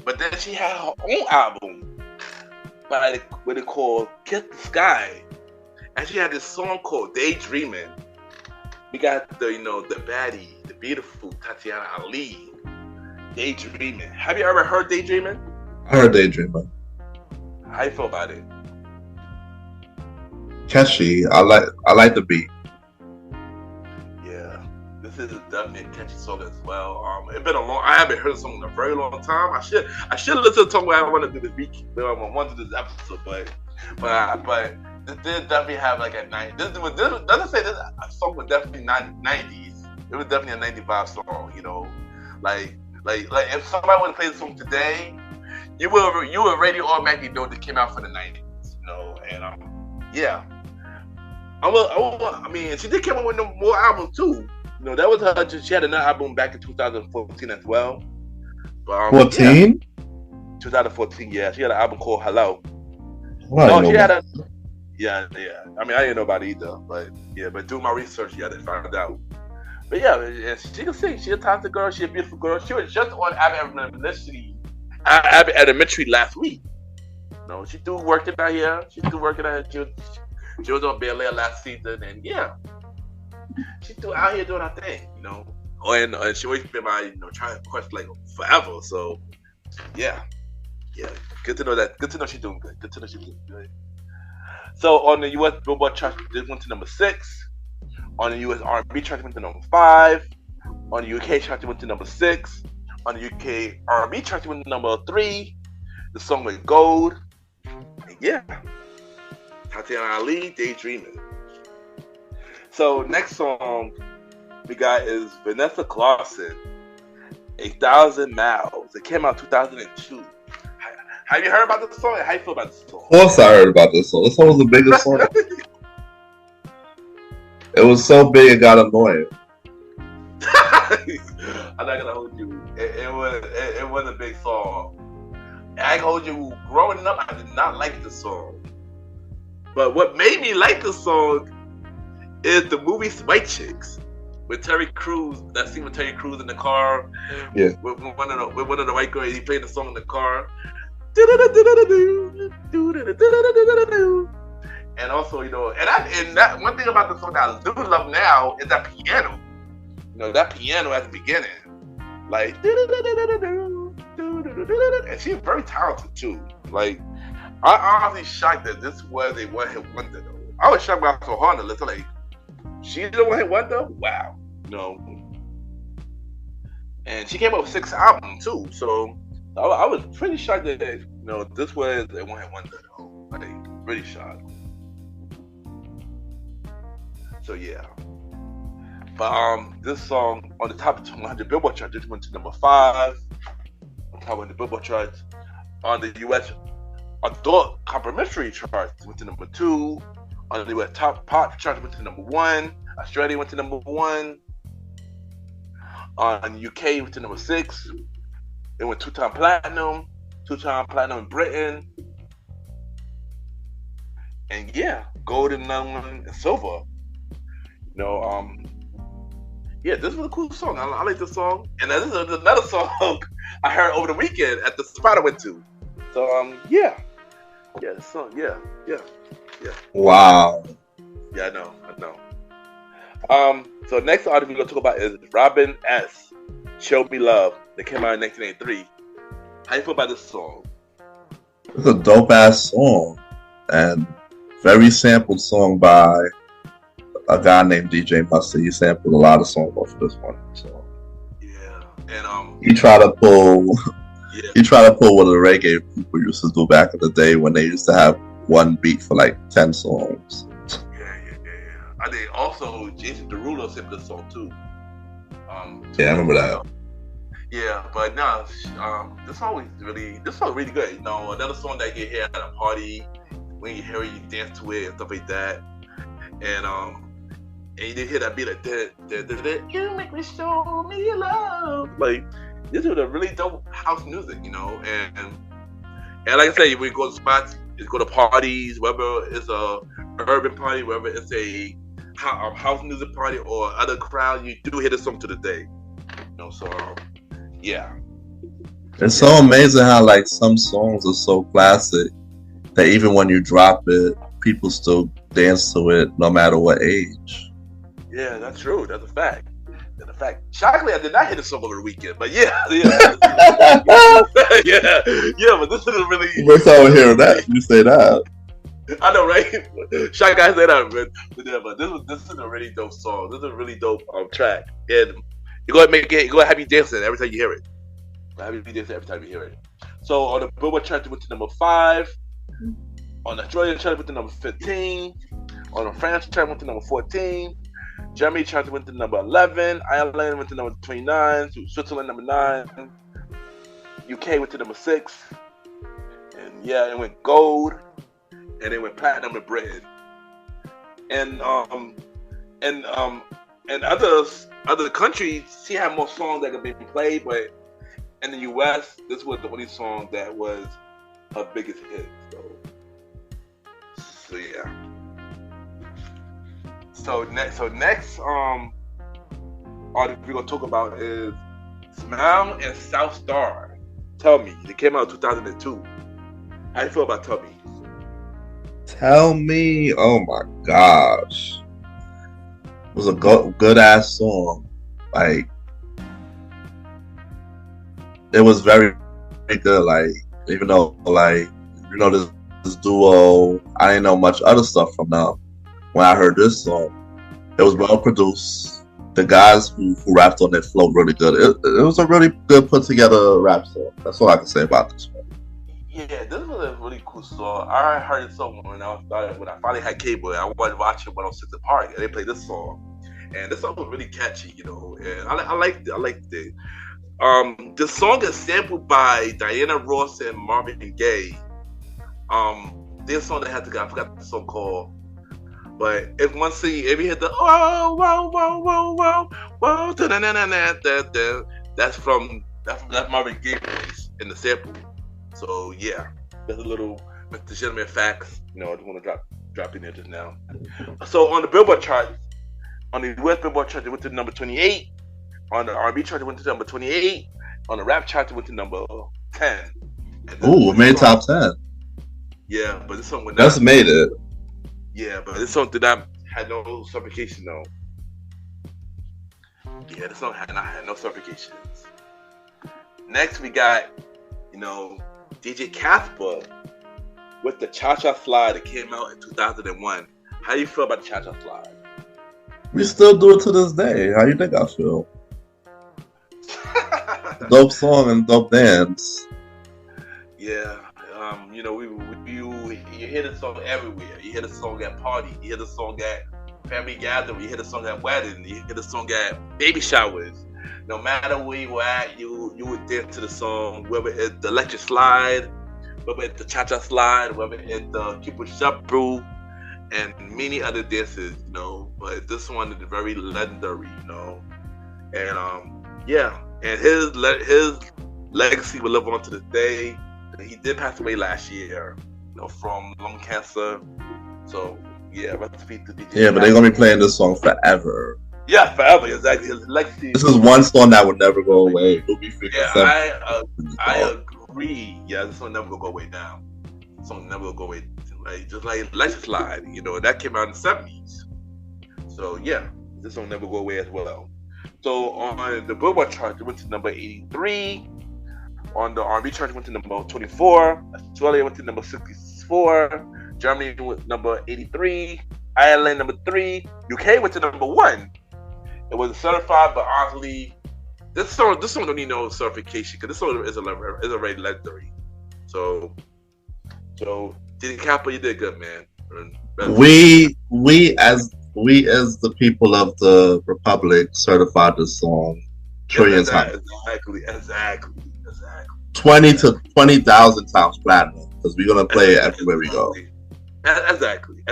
But then she had her own album by what it called Kiss the Sky. And she had this song called Daydreaming. We got the baddie, the beautiful Tatiana Ali. Daydreaming. Have you ever heard Daydreaming? I heard Daydreaming. How you feel about it? Catchy. I like the beat. Yeah. This is definitely a catchy song as well. It's been I haven't heard the song in a very long time. I should listen to the song where I want to do this week. I want to do this episode, but this did definitely have like a 90s. Doesn't say this song was definitely 90s. It was definitely a 95 song. Like if somebody would play the song today, you will already automatically know that it came out for the 90s. And yeah. I mean, she did come out with more albums too. That was her. She had another album back in 2014 as well. 14? Yeah. 2014, yeah. She had an album called Hello. Well, no, she had a. Yeah. I mean, I didn't know about it either, but doing my research, I didn't find out. But yeah, she can sing. She's a talented girl. She's a beautiful girl. She was just on Abbott Elementary last week. She do working out here. She was on Bel-Air last season, and yeah. She's still out here doing her thing, and she always been my, trying to quest like forever. So, yeah, good to know that. Good to know she's doing good. So on the U.S. Billboard chart, this went to number 6. On the U.S. R&B chart, it went to number 5. On the UK chart, it went to number 6. On the UK R&B chart, it went to number 3. The song went gold. And yeah, Tatiana Ali, Daydreaming. So next song we got is Vanessa Clausen, 1,000 Miles. It came out 2002. Have you heard about this song? How you feel about this song? Of course I heard about this song. This song was the biggest song. It was so big it got annoying. I'm not gonna hold you. It was a big song. I can hold you. Growing up, I did not like the song. But what made me like the song is the movie White Chicks with Terry Crews. That scene with Terry Crews in the car. Yeah. With one of the white girls, he played the song in the car. And also, and that one thing about the song that I do love now is that piano. That piano at the beginning, like, and she's very talented too. Like, I honestly shocked that this was a one-hit wonder though. I was shocked when I saw her on the list. Like, she's the one-hit wonder? Wow. And she came up with 6 albums too. So I was pretty shocked that this was a one-hit wonder though. Like, really shocked. So yeah. But this song on the top 200 Billboard chart just went to number 5. On top of the Billboard charts. On the US Adult Complimentary chart went to number 2. On the US Top Pop chart went to number 1. Australia went to number 1. On UK went to number 6. It went two-time platinum in Britain, and yeah, gold and and silver. You know, yeah, this was a cool song. I like this song, and this is another song I heard over the weekend at the spot I went to. So yeah, this song, yeah. Wow. Yeah, I know. So next artist we're gonna talk about is Robin S. "Show Me Love" that came out in 1983. How you feel about this song? It's a dope ass song, and very sampled song by a guy named DJ Mustard. He sampled a lot of songs off of this one. So yeah, and he tried to pull yeah. He tried to pull what the reggae people used to do back in the day when they used to have one beat for like 10 songs. Yeah. I think also Jason Derulo sampled this song too. Yeah, I remember that. Yeah, but no, this song really good. You know, another song that you hear at a party, when you hear it, you dance to it and stuff like that. And you did hear that beat like that. You make me show me love. Like, this is a really dope house music, you know. And like I said, when you go to spots, you go to parties, whether it's a urban party, whether it's a house music party or other crowd, you do hear this song to the day. You know, so yeah. It's so amazing how like some songs are so classic that even when you drop it, people still dance to it no matter what age. Yeah, that's true. That's a fact. Shockingly, I did not hit a song over the weekend, but yeah. yeah, but this is a really. First time hearing that, you say that. I know, right? Shocked I say that, but this is a really dope song. This is a really dope track, and you go ahead have you dancing every time you hear it. Have you dancing every time you hear it. So on the Billboard chart, it went to number 5. On the Australian chart, it went to number 15. On the France chart, it went to number 14. Germany chart went to number 11. Ireland went to number 29. Switzerland number 9. UK went to number 6. And yeah, it went gold. And it went platinum in Britain. And other countries, she had more songs that could be played, but in the US, this was the only song that was her biggest hit. So yeah. So next artist we're gonna talk about is Smile and South Star. Tell Me. It came out in 2002. How you feel about Tell Me? Tell Me, oh my gosh. It was a good ass song. Like, it was very, very good. Like, even though, like, you know, this duo, I didn't know much other stuff from them. When I heard this song, it was well produced. The guys who rapped on it flowed really good. It was a really good put together rap song. That's all I can say about this one. Yeah, this was a really cool song. I heard it so when I finally had cable. I wanted to watch it when I was at the park, and they played this song. And this song was really catchy, you know. And I liked it. I liked it. The song is sampled by Diana Ross and Marvin Gaye. This song they had to I forgot the song called. But if you hit the whoa, that's Marvin Gaye voice in the sample. So yeah, that's a little MrGentleman facts. You know, I just want to drop in there just now. So on the Billboard chart, on the US Billboard chart, it went to number 28. On the R&B chart, it went to number 28. On the rap chart, it went to number 10. Ooh, it made top 10. Yeah, but this song went That's made it. Yeah, but this song had no suffocation though. Yeah, this song had no suffocations. Next we got, you know, DJ Casper with the Cha Cha Slide that came out in 2001. How do you feel about the Cha Cha Slide? We still do it to this day. How you think I feel? Dope song and dope dance. Yeah, you know, you hear the song everywhere. You hear the song at party. You hear the song at family gathering. You hear the song at wedding. You hear the song at baby showers. No matter where you were at, you would dance to the song. Whether it's the electric slide, whether it's the cha-cha slide, whether it's the Cupid Shop Brew, and many other dances, you know. But this one is very legendary, you know. And yeah, and his legacy will live on to this day. He did pass away last year, from lung cancer. So yeah, rest in peace to DJ. Yeah, but they're gonna be playing this song forever. Yeah, forever, exactly. His legacy. This is one song that would never go away. It'll be 57. Yeah, I agree. Yeah, this song never will go away now. This song never will go away. Like, just like Let's Slide, that came out in the 70s. So yeah, this song never go away as well. So on the Billboard chart, it went to number 83. On the R&B chart, it went to number 24. Australia went to number 64. Germany went number 83. Ireland number 3. UK went to number 1. It was certified, but honestly, this song don't need no certification because this song is already legendary. So DJ Kappa, you did good, man. We as the people of the Republic certified this song trillion times. Exactly. 20,000 times platinum because we're gonna play it everywhere we go. Exactly.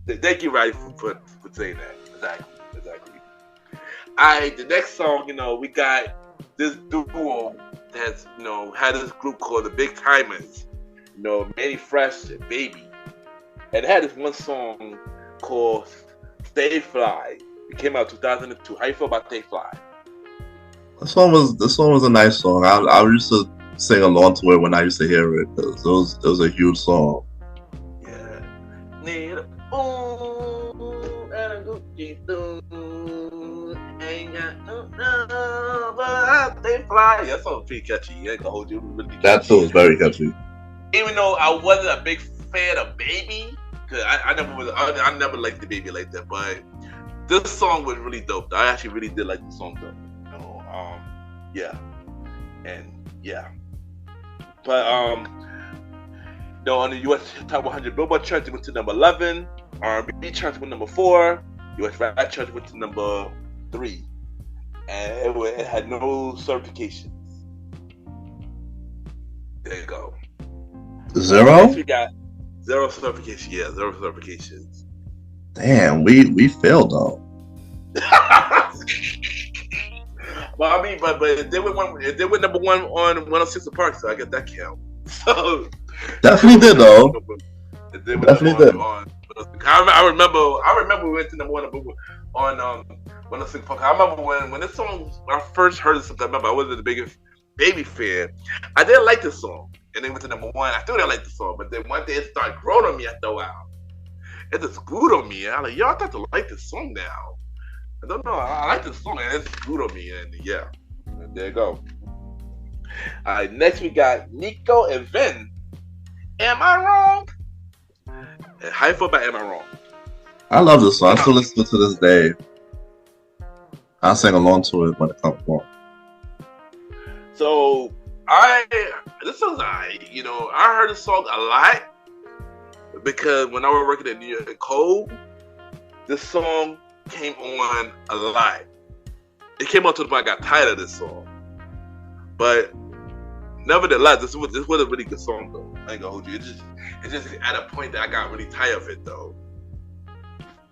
Thank you, Roddy, for saying that. Exactly. Alright, the next song, we got this duo that's had this group called the Big Timers. Manny Fresh and Baby, and it had this one song called "Stay Fly." It came out 2002. How you feel about "Stay Fly"? This song was a nice song. I used to sing along to it when I used to hear it because it was a huge song. Yeah. Need a boom and a Gucci boom. Ain't got no but I stay fly. That song pretty catchy. I ain't gonna hold you. Really that song was very catchy. Even though I wasn't a big fan of Baby, cause I never liked the Baby like that, but this song was really dope. I actually really did like the song though. Yeah, and yeah, but on the U.S. Top 100 Billboard chart, it went to number 11. R&B chart went number 4. U.S. Rap chart went to number 3, and it had no certifications. There you go. 0? We got 0 certifications. Yeah, 0 certifications. Damn, we failed though. Well, I mean, but they went number 1 on 106 Park, so I guess that counts. So definitely did though. Definitely did. I remember we went to number 1 on 106 Park. I remember when this song, when I first heard this, I remember I wasn't the biggest Baby fan. I didn't like this song, and then went to number 1. I still didn't like the song, but then one day it started growing on me after a while. It just grew on me. I'm like, yo, I thought to like this song now. I don't know. I like this song, and it's good on me, and yeah, and there you go. All right, next we got Nico and Vin. Am I wrong? And how you feel about Am I Wrong? I love this song. I still listen to this day. I sing along to it when it comes on. So this song's I heard this song a lot because when I was working at New York Code, this song came on a lot. It came on to the point I got tired of this song. But nevertheless, this was a really good song though. I ain't gonna hold you. It just at a point that I got really tired of it though.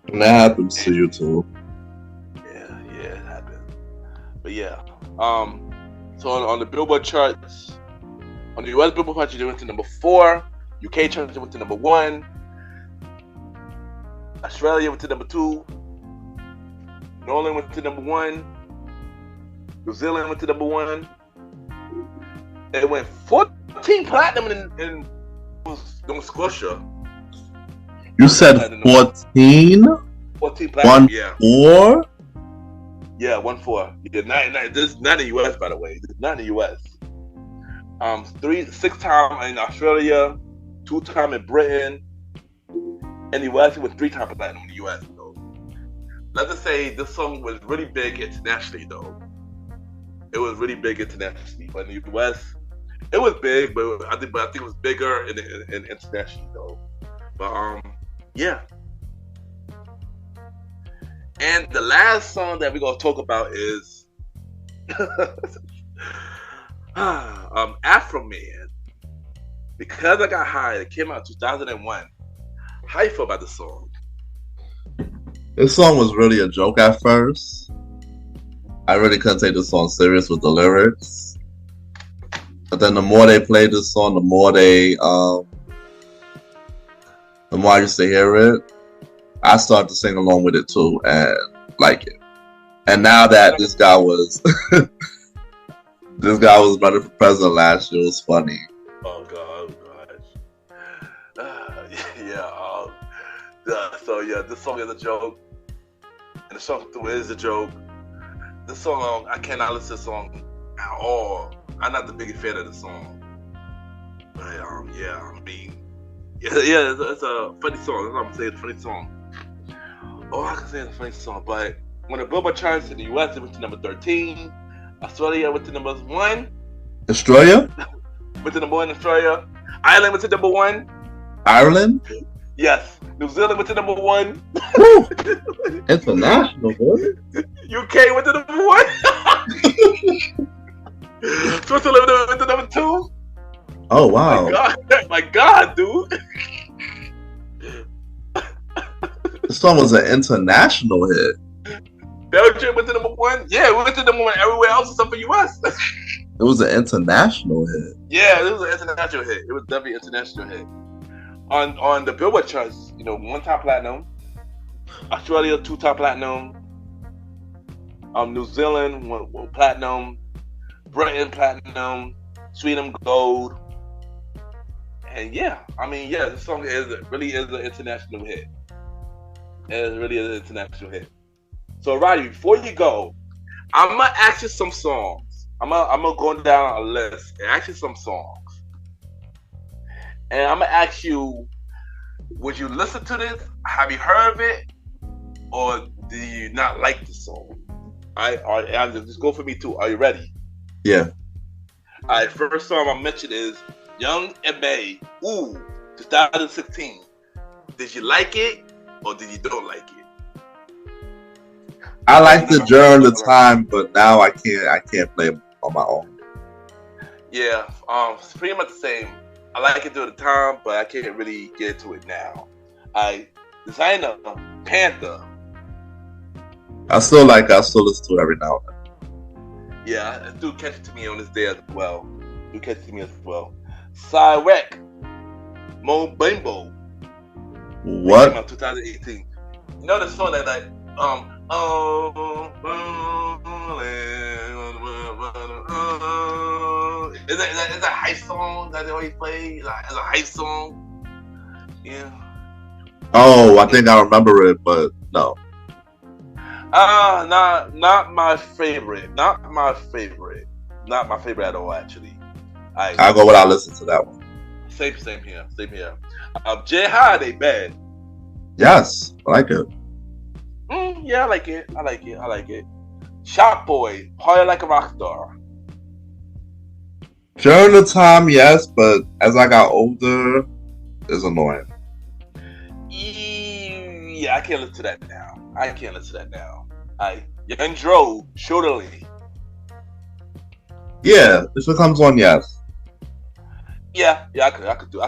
And that happens to you too. Yeah, it happened. But yeah. So on the Billboard charts, on the US Billboard charts, it went to number 4. UK charts, it went to number 1. Australia went to number 2. Norland went to number 1. New Zealand went to number 1. It went 14 platinum in Nova Scotia. You said 14? 14 platinum, yeah. 4? Yeah, 1-4. Yeah, this is not in the US, by the way. This is not in the US. 6 times in Australia, 2 times in Britain. In the US, it was 3 times platinum in the US, though. Let's just say this song was really big internationally, though. It was really big internationally, but in the US, it was big, but I think it was bigger in internationally, though. But yeah. And the last song that we're gonna talk about is Afro Man. Because I Got High. It came out in 2001. How you feel about the song? This song was really a joke at first. I really couldn't take this song serious with the lyrics. But then the more they played this song, the more I used to hear it, I started to sing along with it too and like it. And now that this guy was running for president last year, it was funny. Oh gosh. So this song is a joke, and the song through is a joke. This song, I cannot listen to this song at all. I'm not the biggest fan of the song, but it's a funny song. That's what I'm saying, it's a funny song. Oh, I can say it's a funny song, but when the Billboard charts in the US, it went to number 13. Australia went to number 1. Australia? Went to number 1 in Australia. Ireland went to number 1. Ireland? Yes. New Zealand went to number 1. International, boy. UK went to number 1. Switzerland went to number 2. Oh, wow. My God, dude. This song was an international hit. Belgium went to number 1. Yeah, we went to number 1 everywhere else except for US. It was an international hit. Yeah, it was an international hit. It was definitely an international hit. On the Billboard charts, 1 top platinum. Australia 2 top platinum. New Zealand 1 platinum. Britain platinum. Sweden gold. And this song really is an international hit. It really is an international hit. So Roddy, before you go, I'm gonna ask you some songs. I'm gonna go down a list and ask you some songs. And I'm gonna ask you, would you listen to this? Have you heard of it? Or do you not like the song? I'll just go for me too. Are you ready? Yeah. Alright, first song I mentioned is Young M.A. Ooh, 2016. Did you like it or did you don't like it? I liked it during the time, but now I can't play it on my own. Yeah, it's pretty much the same. I like it during the time, but I can't really get into it now. Designer, Panther. I still listen to it every now and then. Yeah, it do catch it to me on this day as well. Cyrec, Mo Bimbo. What? 2018. You know the song that is a hype song that they always play? It's a hype song. Yeah. Oh, I think I remember it, but no. Not my favorite. Not my favorite at all, actually. I'll go without listening to that one. Same here. Jay Holiday, Bad. Yes, I like it. Yeah, I like it. Shop Boy, Party Like a Rockstar. During the time, yes, but as I got older, it's annoying. Yeah, I can't listen to that now. Young Dro, Shoulderly. Yeah, if it comes on, yes. Yeah, I could listen to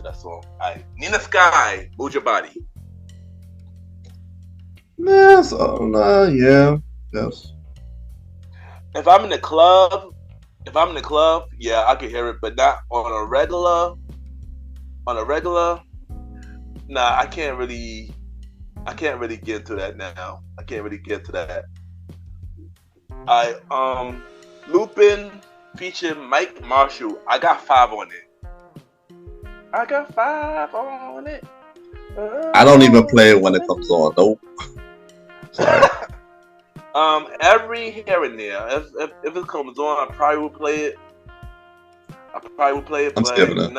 that song. Nina Sky, Move Your Body. Yes, yes. If I'm in the club, yeah, I can hear it, but not on a regular. Nah, I can't really get into that now. Lupin featuring Mike Marshall. I got 5 on it. I don't even play it when it comes on. Nope. Sorry. Every here and there. If it comes on, I probably will play it. I'm skipping it.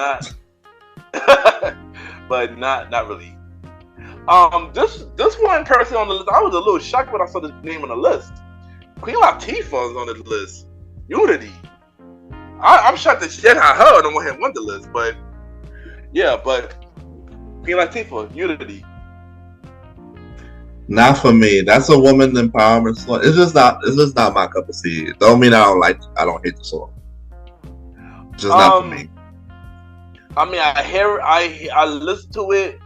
But not really. This one person on the list, I was a little shocked when I saw this name on the list. Queen Latifah is on the list. Unity. I'm shocked that she didn't have her on the One Hit Wonder list, but yeah, Queen Latifah, Unity. Not for me. That's a woman empowerment song. It's just not my cup of tea. Don't mean I don't hate the song. Just not for me. I mean, I listen to it.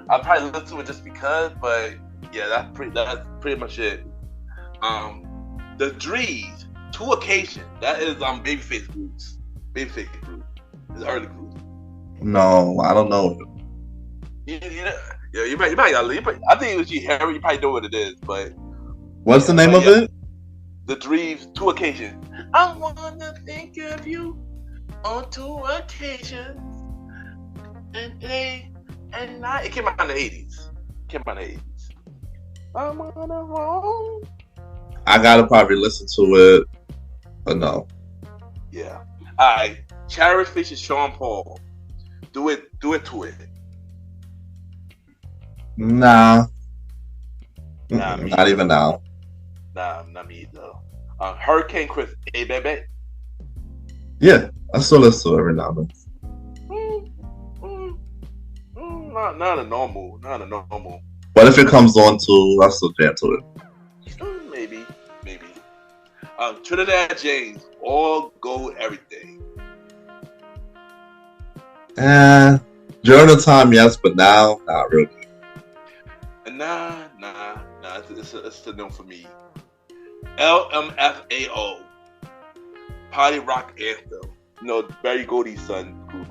I probably listen to it just because, but yeah, that's pretty much it. The Drees, Two Occasions. That is Babyface groups. Babyface group. It's early group. No, I don't know. You might. I think it was you, Harry. You probably know what it is, but what's the name of it? The Drees, Two Occasions. I wanna think of you on 2 occasions, and day and night. It came out in the 80s. I'm on the road. I gotta probably listen to it, but no. Yeah. All right. Cherish features Sean Paul. Do it to it. Nah. Not even now. Nah, not me either. Hurricane Chris. Hey, baby. Yeah, I still listen to it every now and then. Not a normal. But if it comes on to, I still jam to it. Maybe. Trinidad James, All Gold Everything. During the time, yes, but now, not really. Nah. It's a no for me. LMFAO, Party Rock Anthem. You know, Barry Goldie's son group.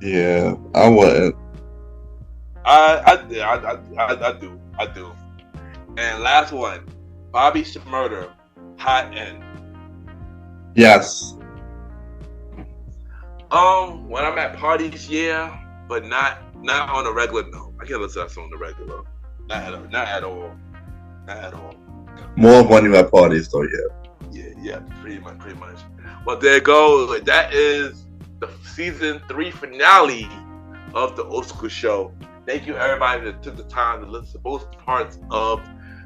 Yeah, I wouldn't. I do. And last one, Bobby Shmurda, Hot End. Yes. When I'm at parties, yeah, but not on a regular note. I can't listen to that song on the regular. Not at all. More of when you at parties, though, yeah. Yeah, pretty much. Well, there you go. That is the season 3 finale of the Old School Show. Thank you, everybody that took the time to listen to both parts of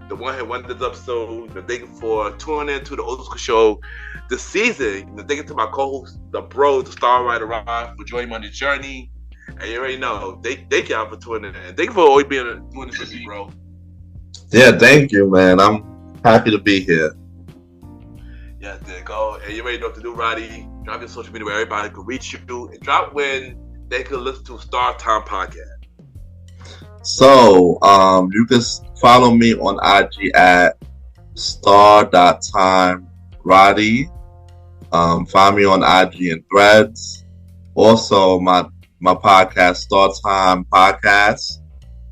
the One Hit Wonders episode. Thank you for tuning in to the Old School Show this season. Thank you to my co-host, the bro, the Star Rider Rod, for joining me on the journey. And you already know, thank y'all for tuning in. Thank you for always doing this with me, bro. Yeah, thank you, man. I'm happy to be here. Yeah, there you go. And you already know what to do, Roddy. Drop your social media where everybody can reach you, and drop when they can listen to Star Time Podcast. So, you can follow me on IG at star.time.Roddy. Find me on IG and Threads. Also, my podcast, Star Time Podcast,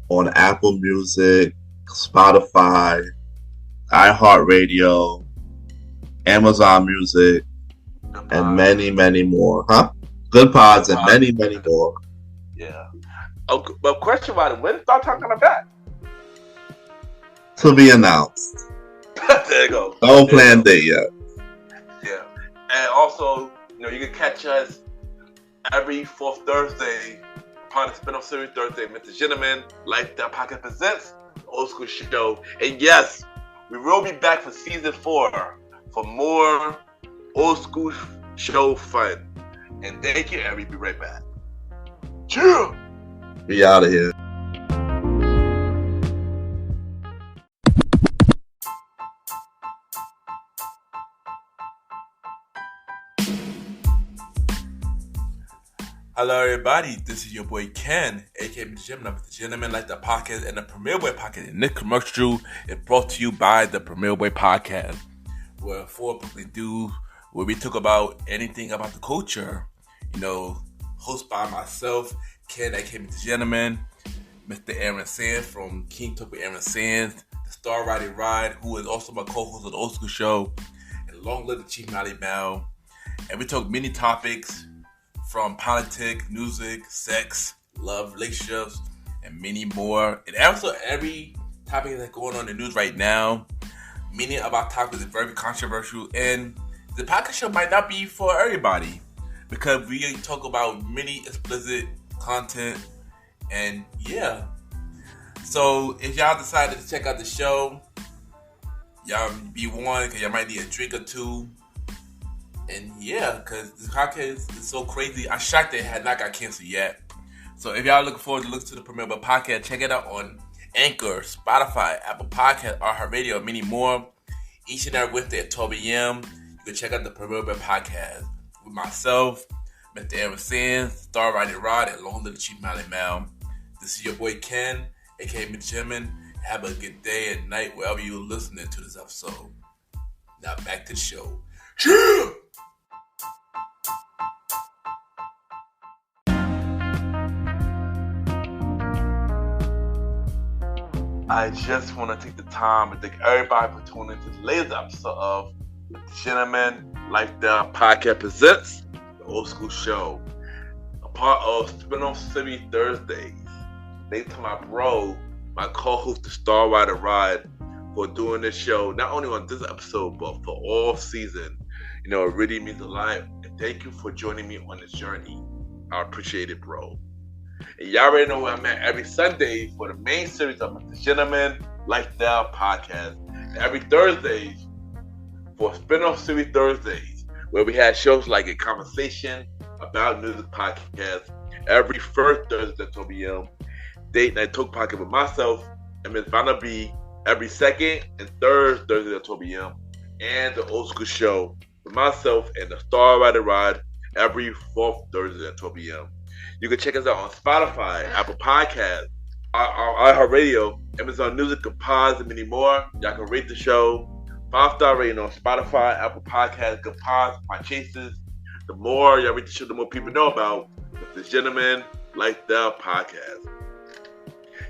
on Apple Music, Spotify, iHeartRadio, Amazon Music, and many, many more. Good pods and many, many more. Yeah. Okay, but question about it, when is Star Time coming back? To be announced. There you go. No planned date yet. Yeah. And also, you can catch us every 4th Thursday upon the Spinoff series Thursday. MrGentleman, Lifestyle Podcast presents the Old School Show. And yes, we will be back for season 4 for more Old School Show fun. And thank you, and we'll be right back. Cheers! Be out of here. Hello, everybody. This is your boy Ken, aka MrGentleman, like the podcast and the Premier Boy Podcast. And this commercial is brought to you by the Premier Boy Podcast, where 4 publicly do where we talk about anything about the culture. Hosted by myself, Ken, aka MrGentleman, Mr. Aaron Sands from King Talk with Aaron Sands, the Star Rider Ride, who is also my co-host of the Old School Show, and long live the Chief Mally Bell. And we talk many topics from politics, music, sex, love, relationships, and many more. And also every topic that's going on in the news right now. Many of our topics are very controversial, and the podcast show might not be for everybody because we talk about many explicit content. And yeah, so if y'all decided to check out the show, y'all be warned because y'all might need a drink or two. And yeah, because this podcast is so crazy. I'm shocked it had not got canceled yet. So if y'all looking forward to listen to the Premier Boy Podcast, check it out on Anchor, Spotify, Apple Podcasts, iHeartRadio, and many more. Each and every Wednesday at 12 a.m. You can check out the Premier Boy Podcast with myself, Mr. Aaron Sands, Star Rider Rod, and Long Little Chief Mally Mal. This is your boy Ken, aka MrGentleman. Have a good day and night wherever you're listening to this episode. Now back to the show. Yeah! I just want to take the time and thank everybody for tuning into the latest episode of the Gentleman Lifestyle Podcast presents the Old School Show, a part of Spinoff City Thursdays. Thanks to my bro, my co-host, the Star Rider Rod, for doing this show, not only on this episode, but for all season. You know, it really means a lot. And thank you for joining me on this journey. I appreciate it, bro. And y'all already know where I'm at every Sunday for the main series of the Gentleman Lifestyle Podcast. And every Thursday for Spinoff Series Thursdays, where we have shows like A Conversation About Music Podcast every first Thursday at 12 p.m. Date Night Talk Podcast with myself and Ms. Vanna B every second and third Thursday at 12 p.m. And the Old School Show with myself and the Star Rider Rod every fourth Thursday at 12 p.m. You can check us out on Spotify, Apple Podcasts, iHeartRadio, Amazon Music, Compaz, and many more. Y'all can rate the show 5-star rating on Spotify, Apple Podcasts, Compaz, My Chases. The more y'all rate the show, the more people know about the Gentleman Lifestyle Podcast.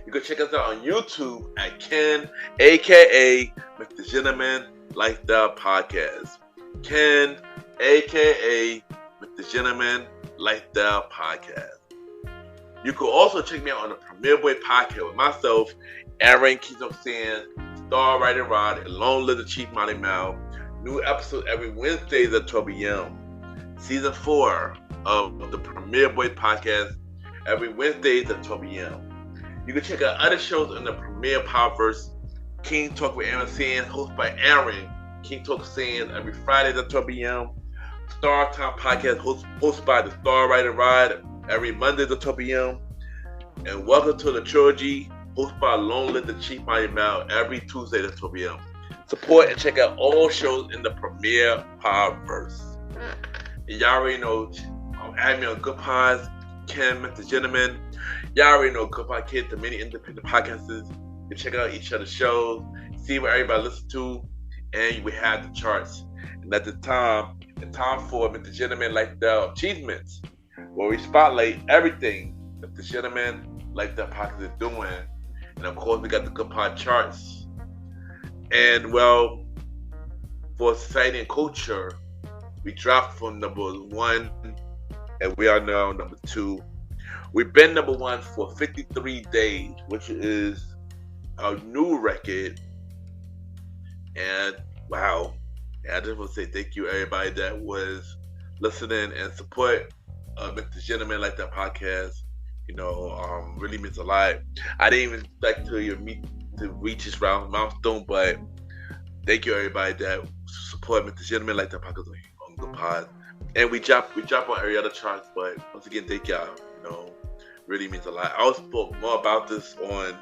You can check us out on YouTube at Ken, aka Mr. Gentleman Lifestyle Podcast. Ken, aka Mr. Gentleman Lifestyle Podcast. You can also check me out on the Premier Boy Podcast with myself, Aaron Keystone Sands, Star Rider Rod, and Lone Little Chief Monty Mal. New episodes every Wednesday at 12 p.m. Season 4 of the Premier Boy Podcast every Wednesday at 12 p.m. You can check out other shows in the Premier Powerverse. King Talk with Aaron Sands, hosted by Aaron. King Talk Sands every Friday at 12 p.m. Star Time Podcast, hosted by the Star Rider Ride every Monday at 12 p.m. And Welcome to the Trilogy, hosted by Lone Little Chief Mighty Mal every Tuesday at 12 p.m. Support and check out all shows in the Premier Powerverse. And y'all already know, add me on Good Pods, Ken, Mr. Gentleman. Y'all already know Good Podcast, the many independent podcasters. You can check out each other's shows, see what everybody listens to, and we have the charts. And at the time for Mr. Gentleman Lifestyle Achievements, where we spotlight everything that the Gentleman Lifestyle Podcast is doing. And of course, we got the Good Pod charts. And well, for society and culture, we dropped from number 1, and we are now number 2. We've been number 1 for 53 days, which is a new record. And wow. And I just want to say thank you everybody that was listening and support Mr. Gentleman Like That Podcast. You know, really means a lot. I didn't even expect to reach this milestone, but thank you everybody that support Mr. Gentleman Like That Podcast on the pod. And we drop on every other chart, but once again, thank y'all. You know, really means a lot. I also spoke more about this on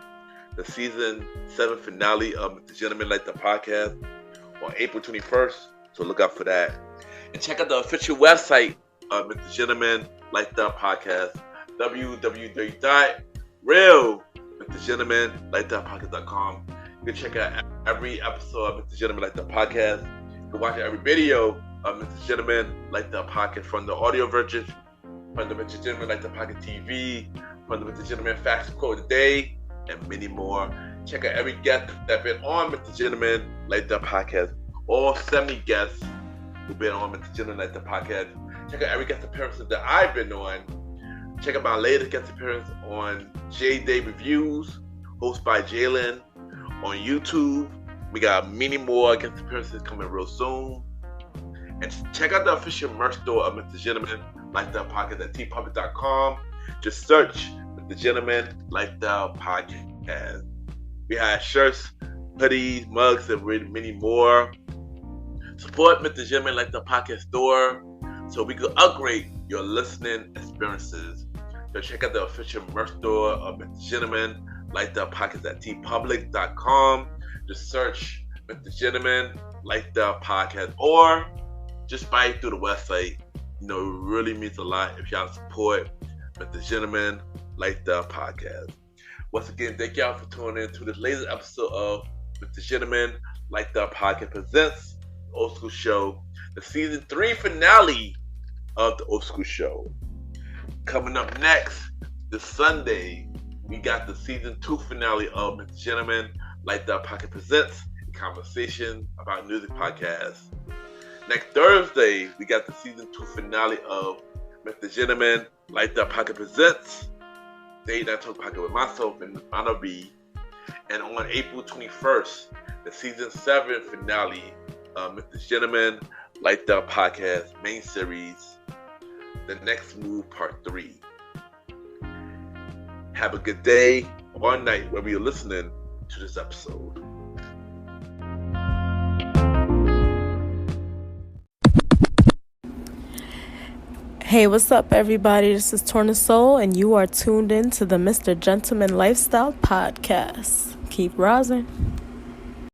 the season 7 finale of Mr. Gentleman Like That Podcast on April 21st, so look out for that. And check out the official website of Mr. Gentleman Lifestyle Podcast, www.realmrgentlemanlifestylepodcast.com. You can check out every episode of Mr. Gentleman Lifestyle Podcast. You can watch every video of Mr. Gentleman Lifestyle Podcast from the audio version, from the Mr. Gentleman Lifestyle Podcast TV, from the Mr. Gentleman Facts Quote of the Day, and many more. Check out every guest that's been on Mr. Gentleman Lifestyle Podcast. All 70 guests who've been on Mr. Gentleman Lifestyle Podcast. Check out every guest appearance that I've been on. Check out my latest guest appearance on J Day Reviews, hosted by Jalen on YouTube. We got many more guest appearances coming real soon. And check out the official merch store of Mr. Gentleman Lifestyle Podcast at tpublic.com. Just search Mr. Gentleman Lifestyle Podcast. We have shirts, hoodies, mugs, and many more. Support Mr. Gentleman Lifestyle Podcast store so we can upgrade your listening experiences. So check out the official merch store of Mr. Gentleman Lifestyle Podcast at tpublic.com. Just search Mr. Gentleman Lifestyle Podcast, or just buy it through the website. You know, it really means a lot if y'all support Mr. Gentleman Lifestyle Podcast. Once again, thank y'all for tuning in to this latest episode of Mr. Gentleman Lifestyle Podcast presents Old School Show, the season 3 finale of the Old School Show. Coming up next, this Sunday, we got the season 2 finale of MrGentleman, Like That Pocket Presents, a conversation about music podcasts. Next Thursday, we got the season 2 finale of MrGentleman, Like That Pocket Presents, Date Night Talk Pocket with myself and Anna B. And on April 21st, the season 7 finale of MrGentleman, Like That Podcast main series, The Next Move Part 3. Have a good day or night wherever you're listening to this episode. Hey, what's up, everybody? This is Torna Soul, and you are tuned in to the MrGentleman Lifestyle Podcast. Keep rising.